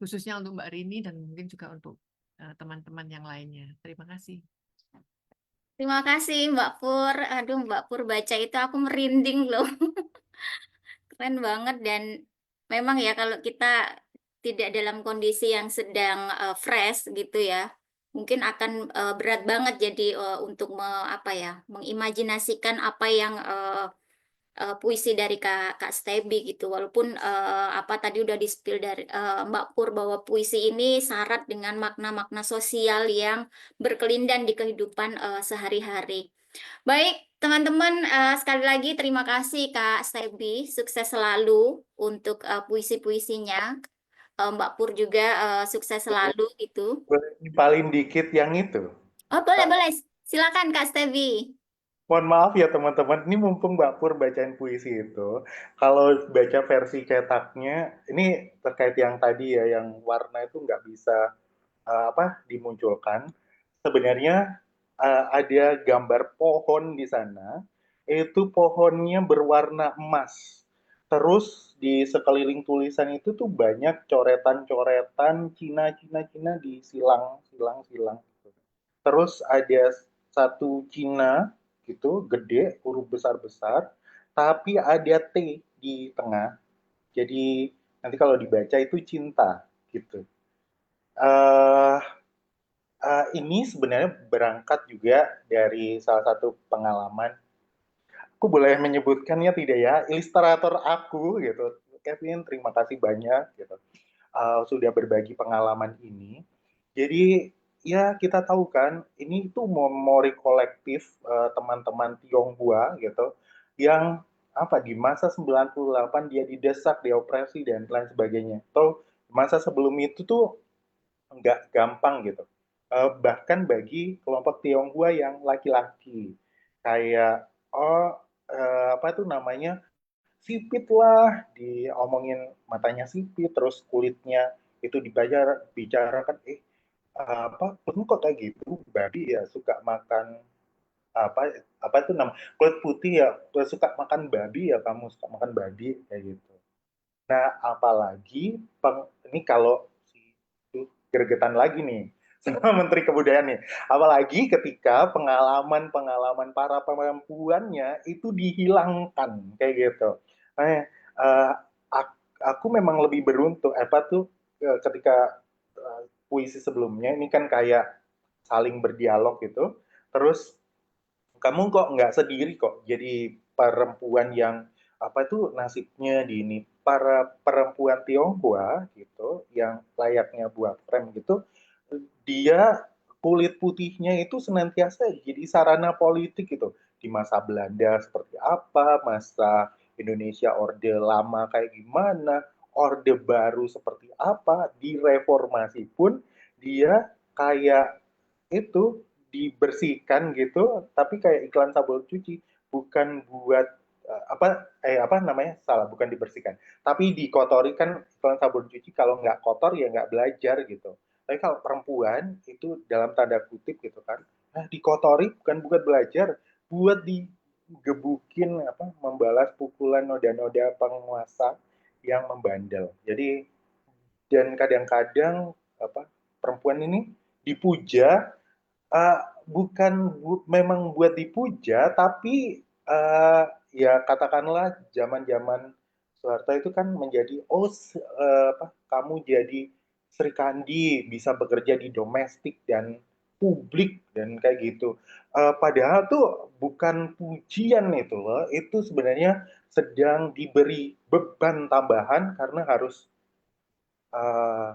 khususnya untuk Mbak Rini dan mungkin juga untuk teman-teman yang lainnya. Terima kasih. Terima kasih Mbak Pur. Aduh, Mbak Pur baca itu aku merinding loh. Keren banget dan memang ya kalau kita tidak dalam kondisi yang sedang fresh gitu ya, mungkin akan berat banget jadi untuk apa ya, mengimajinasikan apa yang puisi dari Kak Stebi gitu. Walaupun apa tadi udah di-spill dari Mbak Pur bahwa puisi ini syarat dengan makna-makna sosial yang berkelindan di kehidupan sehari-hari. Baik, teman-teman, sekali lagi terima kasih Kak Stebi, sukses selalu untuk puisi-puisinya. Mbak Pur juga sukses selalu itu. Boleh paling dikit yang itu. Oh, boleh, boleh. Silakan Kak Stebi. Mohon maaf ya teman-teman, ini mumpung Mbak Pur bacain puisi itu, kalau baca versi cetaknya, ini terkait yang tadi ya, yang warna itu nggak bisa dimunculkan. Sebenarnya ada gambar pohon di sana, itu pohonnya berwarna emas. Terus di sekeliling tulisan itu tuh banyak coretan-coretan Cina di silang. Terus ada satu Cina gitu, gede, huruf besar-besar, tapi ada T di tengah. Jadi nanti kalau dibaca itu cinta gitu. Uh, ini sebenarnya berangkat juga dari salah satu pengalaman. Aku boleh menyebutkannya tidak ya? Ilustrator aku gitu, Kevin, terima kasih banyak gitu. Sudah berbagi pengalaman ini. Jadi ya kita tahu kan, ini tuh memori kolektif teman-teman Tionghoa gitu, yang apa di masa 98 dia didesak, diopresi dan lain sebagainya. Atau masa sebelum itu tuh nggak gampang gitu. Bahkan bagi kelompok Tionghoa yang laki-laki, kayak apa tuh namanya, sipit lah, diomongin matanya sipit, terus kulitnya itu dibicarakan, apa kulitmu kok kayak gitu, babi ya suka makan apa itu nama kulit putih ya suka makan babi ya, kamu suka makan babi kayak gitu. Nah, apalagi ini kalau si itu gregetan lagi nih sama Menteri Kebudayaan nih. Apalagi ketika pengalaman-pengalaman para perempuannya itu dihilangkan kayak gitu. Nah, uh, aku memang lebih beruntung apa tuh ketika puisi sebelumnya ini kan kayak saling berdialog gitu. Terus kamu kok nggak sendiri kok jadi perempuan yang apa itu nasibnya di ini, para perempuan Tionghoa gitu yang layaknya buat frame gitu, dia kulit putihnya itu senantiasa jadi sarana politik gitu, di masa Belanda seperti apa, masa Indonesia Orde Lama kayak gimana, Orde Baru seperti apa, di reformasi pun dia kayak itu dibersihkan gitu, tapi kayak iklan sabun cuci, bukan buat apa namanya, salah, bukan dibersihkan, tapi dikotori. Kan iklan sabun cuci kalau nggak kotor ya nggak belajar gitu. Tapi kalau perempuan itu dalam tanda kutip gitu kan, nah dikotori bukan buat belajar, buat digebukin apa, membalas pukulan noda-noda penguasa yang membandel. Jadi dan kadang-kadang apa, perempuan ini dipuja, bukan memang buat dipuja, tapi ya katakanlah zaman-zaman Soeharto itu kan menjadi kamu jadi Sri Kandi bisa bekerja di domestik dan publik dan kayak gitu. Padahal tuh bukan pujian itu loh, itu sebenarnya sedang diberi beban tambahan karena harus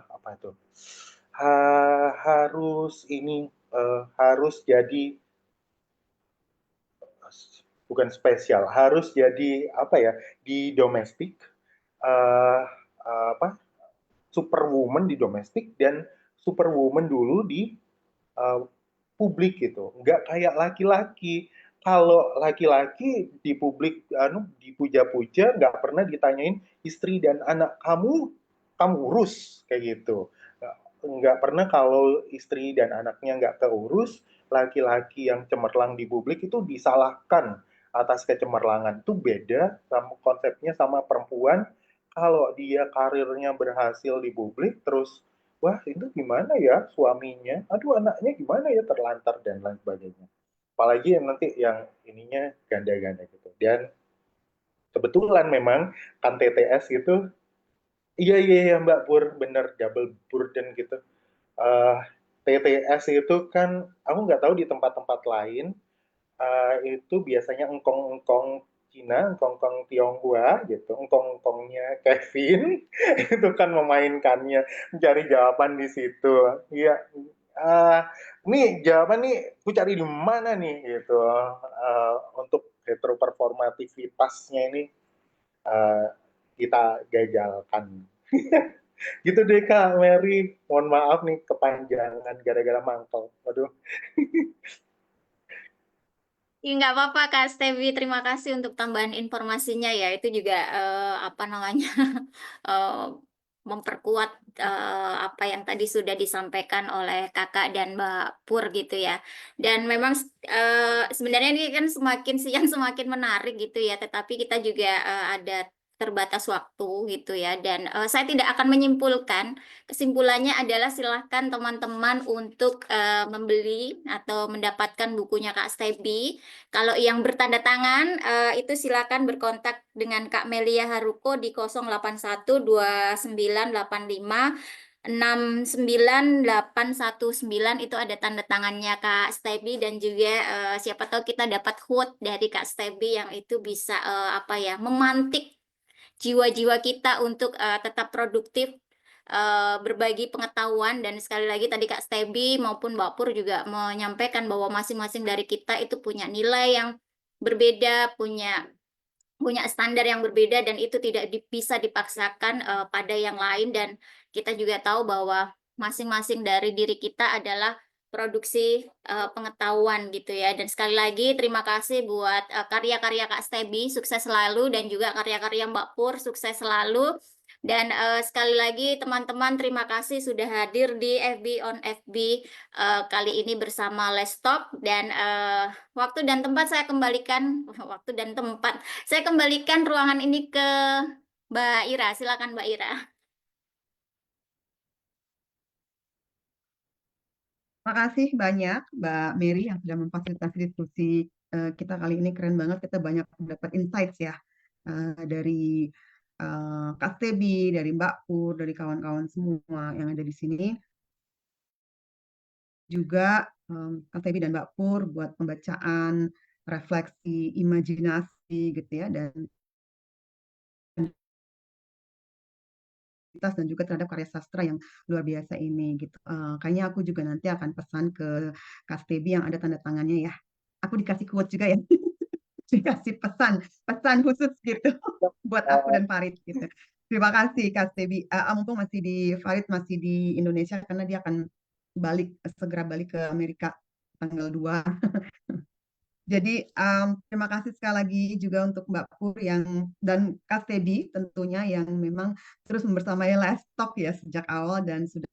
apa itu? Harus ini harus jadi bukan spesial, harus jadi apa ya di domestik uh, apa superwoman di domestik dan superwoman dulu di uh, publik gitu. Nggak kayak laki-laki. Kalau laki-laki di publik dipuja-puja nggak pernah ditanyain istri dan anak kamu urus kayak gitu. Nggak pernah kalau istri dan anaknya nggak keurus, laki-laki yang cemerlang di publik itu disalahkan atas kecemerlangan. Itu beda sama konsepnya sama perempuan. Kalau dia karirnya berhasil di publik, terus wah itu gimana ya suaminya, aduh anaknya gimana ya terlantar dan lain sebagainya. Apalagi yang nanti yang ininya ganda-ganda gitu. Dan kebetulan memang kan TTS gitu, iya iya iya Mbak Pur, bener double burden gitu. Eh TTS itu kan aku nggak tahu di tempat-tempat lain itu biasanya engkong-engkong Cina, engkong-engkong Tionghoa gitu, engkong-engkongnya Kevin itu kan memainkannya, mencari jawaban di situ. Iya, uh, nih jawaban nih, aku cari di mana nih gitu. Untuk heteroperformativitasnya ini uh, kita gagalkan. Gitu deh Kak Mary, mohon maaf nih kepanjangan gara-gara mangkel. Waduh. Ya, nggak apa-apa Kak Stevi, terima kasih untuk tambahan informasinya ya. Itu juga apa namanya eh, memperkuat apa yang tadi sudah disampaikan oleh Kakak dan Mbak Pur gitu ya. Dan memang sebenarnya ini kan semakin siang semakin menarik gitu ya. Tetapi kita juga ada terbatas waktu gitu ya. Dan saya tidak akan menyimpulkan. Kesimpulannya adalah silahkan teman-teman untuk membeli atau mendapatkan bukunya Kak Stebi. Kalau yang bertanda tangan itu silakan berkontak dengan Kak Melia Haruko di 08129856989 itu ada tanda tangannya Kak Stebi dan juga siapa tahu kita dapat quote dari Kak Stebi yang itu bisa apa ya memantik jiwa-jiwa kita untuk tetap produktif berbagi pengetahuan dan sekali lagi tadi Kak Stebi maupun Mbak Pur juga menyampaikan bahwa masing-masing dari kita itu punya nilai yang berbeda, punya punya standar yang berbeda dan itu tidak bisa dipaksakan pada yang lain dan kita juga tahu bahwa masing-masing dari diri kita adalah produksi pengetahuan gitu ya. Dan sekali lagi terima kasih buat karya-karya Kak Stebi, sukses selalu dan juga karya-karya Mbak Pur, sukses selalu. Dan sekali lagi teman-teman terima kasih sudah hadir di FB on FB kali ini bersama Let's Talk dan waktu dan tempat saya kembalikan waktu dan tempat saya kembalikan ruangan ini ke Mbak Ira. Silakan Mbak Ira. Makasih banyak Mbak Mary yang sudah memfasilitasi diskusi kita kali ini. Keren banget, kita banyak dapat insights ya dari Kak Stebi, dari Mbak Pur, dari kawan-kawan semua yang ada di sini. Juga Kak Stebi dan Mbak Pur buat pembacaan, refleksi, imajinasi gitu ya, dan dan juga terhadap karya sastra yang luar biasa ini gitu. Kayaknya aku juga nanti akan pesan ke Kak Stebi yang ada tanda tangannya ya. Aku dikasih quote juga ya. Dikasih pesan khusus gitu buat aku dan Farid gitu. Terima kasih Kak Stebi. Mumpung masih di Farid masih di Indonesia karena dia akan segera balik ke Amerika tanggal 2. Jadi terima kasih sekali lagi juga untuk Mbak Pur dan Kak Stebi tentunya yang memang terus membersamai Let's Talk ya sejak awal dan sudah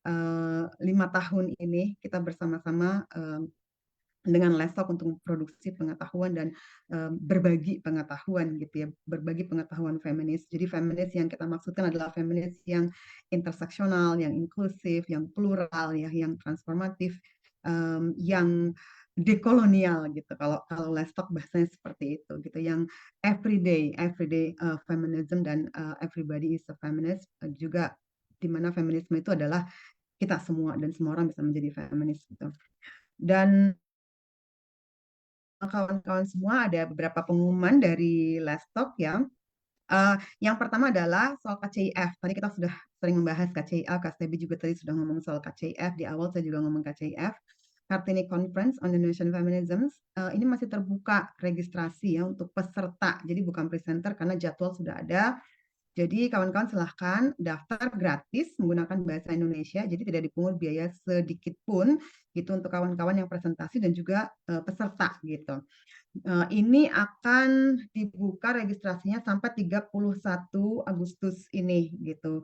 5 tahun ini kita bersama-sama dengan Let's Talk untuk memproduksi pengetahuan dan berbagi pengetahuan gitu ya, berbagi pengetahuan feminis. Jadi feminis yang kita maksudkan adalah feminis yang interseksional, yang inklusif, yang plural ya, yang transformatif, yang dekolonial gitu. Kalau Let's Talk bahasanya seperti itu gitu, yang everyday feminism dan everybody is a feminist juga di mana feminisme itu adalah kita semua dan semua orang bisa menjadi feminis gitu. Dan kawan-kawan semua ada beberapa pengumuman dari Lestalk ya. Yang pertama adalah soal KCIF. Tadi kita sudah sering membahas KCIF, Kak Stebi juga tadi sudah ngomong soal KCIF. Di awal saya juga ngomong KCIF. Kartini Conference on Indonesian Feminism. Ini masih terbuka registrasi ya untuk peserta. Jadi bukan presenter karena jadwal sudah ada. Jadi kawan-kawan silahkan daftar gratis menggunakan bahasa Indonesia. Jadi tidak dipungut biaya sedikit pun gitu untuk kawan-kawan yang presentasi dan juga peserta gitu. Ini akan dibuka registrasinya sampai 31 Agustus ini gitu.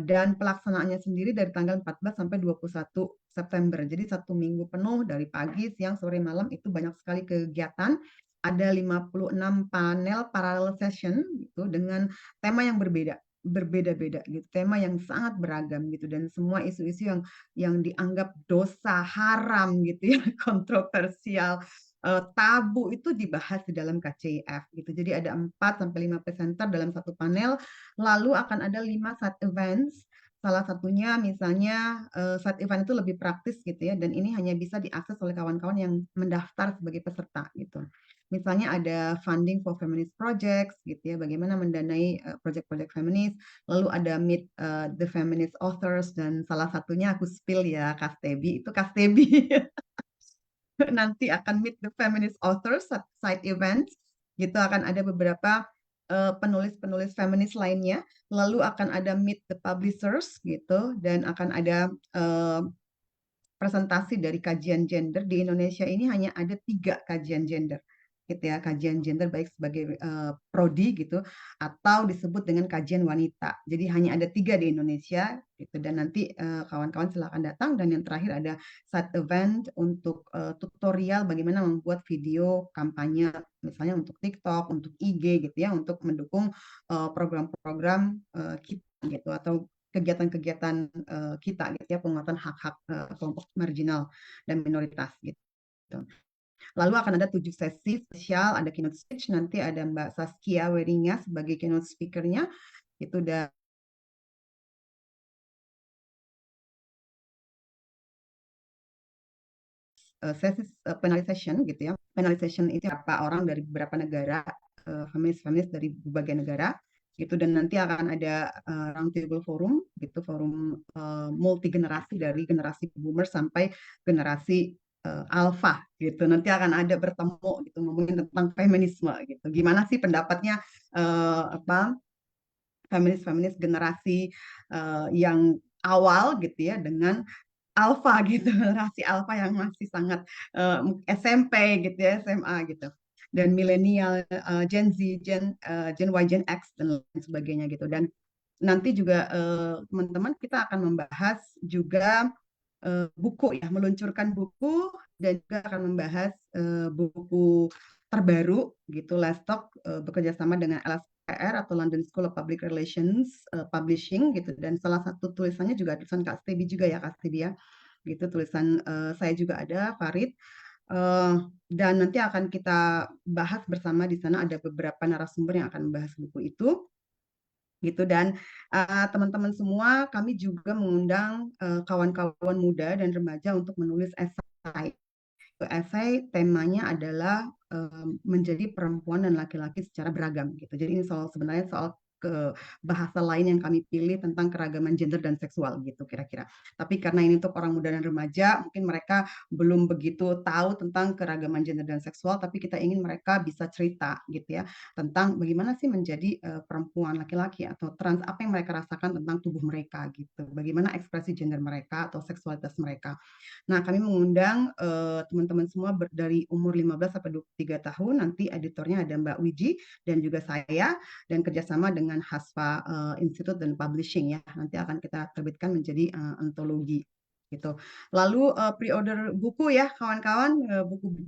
Dan pelaksanaannya sendiri dari tanggal 14 sampai 21 September. Jadi 1 minggu penuh dari pagi, siang, sore, malam itu banyak sekali kegiatan. Ada 56 panel parallel session gitu dengan tema yang berbeda-beda gitu, tema yang sangat beragam gitu dan semua isu-isu yang dianggap dosa haram gitu ya, kontroversial, tabu itu dibahas di dalam KCIF gitu. Jadi ada 4 sampai 5 presenter dalam satu panel, lalu akan ada 5 side events. Salah satunya misalnya side event itu lebih praktis gitu ya, dan ini hanya bisa diakses oleh kawan-kawan yang mendaftar sebagai peserta gitu. Misalnya ada funding for feminist projects gitu ya, bagaimana mendanai project-project feminis. Lalu ada meet the feminist authors dan salah satunya aku spill ya Kak Stebi, itu Kak Stebi. Nanti akan meet the feminist authors side events gitu, akan ada beberapa penulis-penulis feminis lainnya, lalu akan ada meet the publishers gitu, dan akan ada presentasi dari kajian gender. Di Indonesia ini hanya ada 3 kajian gender gitu ya, kajian gender baik sebagai prodi gitu atau disebut dengan kajian wanita. Jadi hanya ada 3 di Indonesia gitu, dan nanti kawan-kawan silakan datang. Dan yang terakhir ada side event untuk tutorial bagaimana membuat video kampanye misalnya untuk TikTok, untuk IG gitu ya, untuk mendukung program-program kita gitu, atau kegiatan-kegiatan kita gitu ya, penguatan hak-hak kelompok marginal dan minoritas gitu. Lalu akan ada 7 sesi spesial, ada keynote speech, nanti ada Mbak Saskia Weringa sebagai keynote speaker-nya, itu udah sesi panel session gitu ya. Panel session itu apa orang dari beberapa negara, feminis dari berbagai negara gitu, dan nanti akan ada round table forum gitu, forum multi generasi dari generasi boomer sampai generasi alpha gitu. Nanti akan ada bertemu gitu ngomongin tentang feminisme gitu. Gimana sih pendapatnya apa feminis generasi yang awal gitu ya dengan alpha gitu, generasi alpha yang masih sangat SMP gitu ya, SMA gitu. Dan milenial, Gen Z, Gen Y, Gen X dan lain sebagainya gitu. Dan nanti juga teman-teman kita akan membahas juga buku ya, meluncurkan buku dan juga akan membahas buku terbaru gitu. Lestalk bekerja sama dengan LSPR atau London School of Public Relations Publishing gitu, dan salah satu tulisannya juga tulisan Kak Stebi juga ya, Kak Stebi ya gitu, tulisan saya juga ada Farid. Dan nanti akan kita bahas bersama, di sana ada beberapa narasumber yang akan membahas buku itu gitu. Dan teman-teman semua, kami juga mengundang kawan-kawan muda dan remaja untuk menulis esai. Esai temanya adalah menjadi perempuan dan laki-laki secara beragam gitu. Jadi ini sebenarnya soal ke bahasa lain yang kami pilih tentang keragaman gender dan seksual gitu kira-kira. Tapi karena ini untuk orang muda dan remaja, mungkin mereka belum begitu tahu tentang keragaman gender dan seksual, tapi kita ingin mereka bisa cerita gitu ya tentang bagaimana sih menjadi perempuan, laki-laki atau trans, apa yang mereka rasakan tentang tubuh mereka gitu. Bagaimana ekspresi gender mereka atau seksualitas mereka. Nah, kami mengundang teman-teman semua dari umur 15 sampai 23 tahun. Nanti editornya ada Mbak Wiji dan juga saya, dan kerjasama dengan Hasfa Institute dan Publishing ya. Nanti akan kita terbitkan menjadi antologi gitu. Lalu pre-order buku ya kawan-kawan,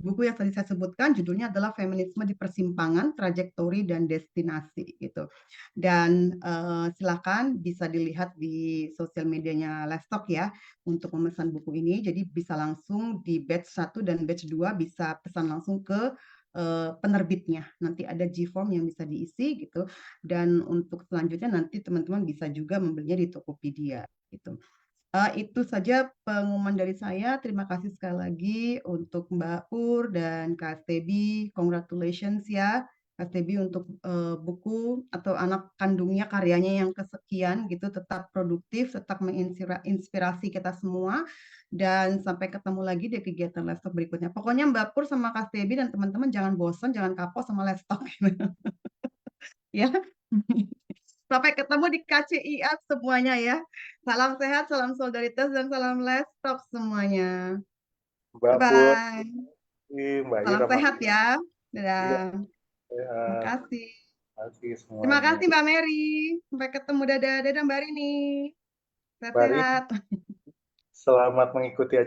buku yang tadi saya sebutkan judulnya adalah Feminisme di Persimpangan, Trajektori dan Destinasi gitu. Dan silakan bisa dilihat di sosial medianya Lestalk ya untuk memesan buku ini. Jadi bisa langsung di batch 1 dan batch 2 bisa pesan langsung ke penerbitnya. Nanti ada G-form yang bisa diisi gitu. Dan untuk selanjutnya nanti teman-teman bisa juga membelinya di Tokopedia gitu. Itu saja pengumuman dari saya. Terima kasih sekali lagi untuk Mbak Pur dan Kak Stebi. Congratulations ya, Kak Stebi untuk buku atau anak kandungnya karyanya yang kesekian gitu, tetap produktif, tetap menginspirasi kita semua. Dan sampai ketemu lagi di kegiatan Let's Talk berikutnya. Pokoknya Mbak Pur sama Kak Stebi dan teman-teman jangan bosan, jangan kapok sama Let's Talk. Ya. Sampai ketemu di KCIA semuanya ya. Salam sehat, salam solidaritas, dan salam Let's Talk semuanya. Mbak Pur, Bye. Mbak Salam Ira, sehat ya. iya, Dadah. Terima sehat. kasih. Terima kasih Terima semuanya. kasih Mbak Mary. Sampai ketemu. Dadah. Dadah Mbak Rini. Mari Sehat-sehat. selamat mengikuti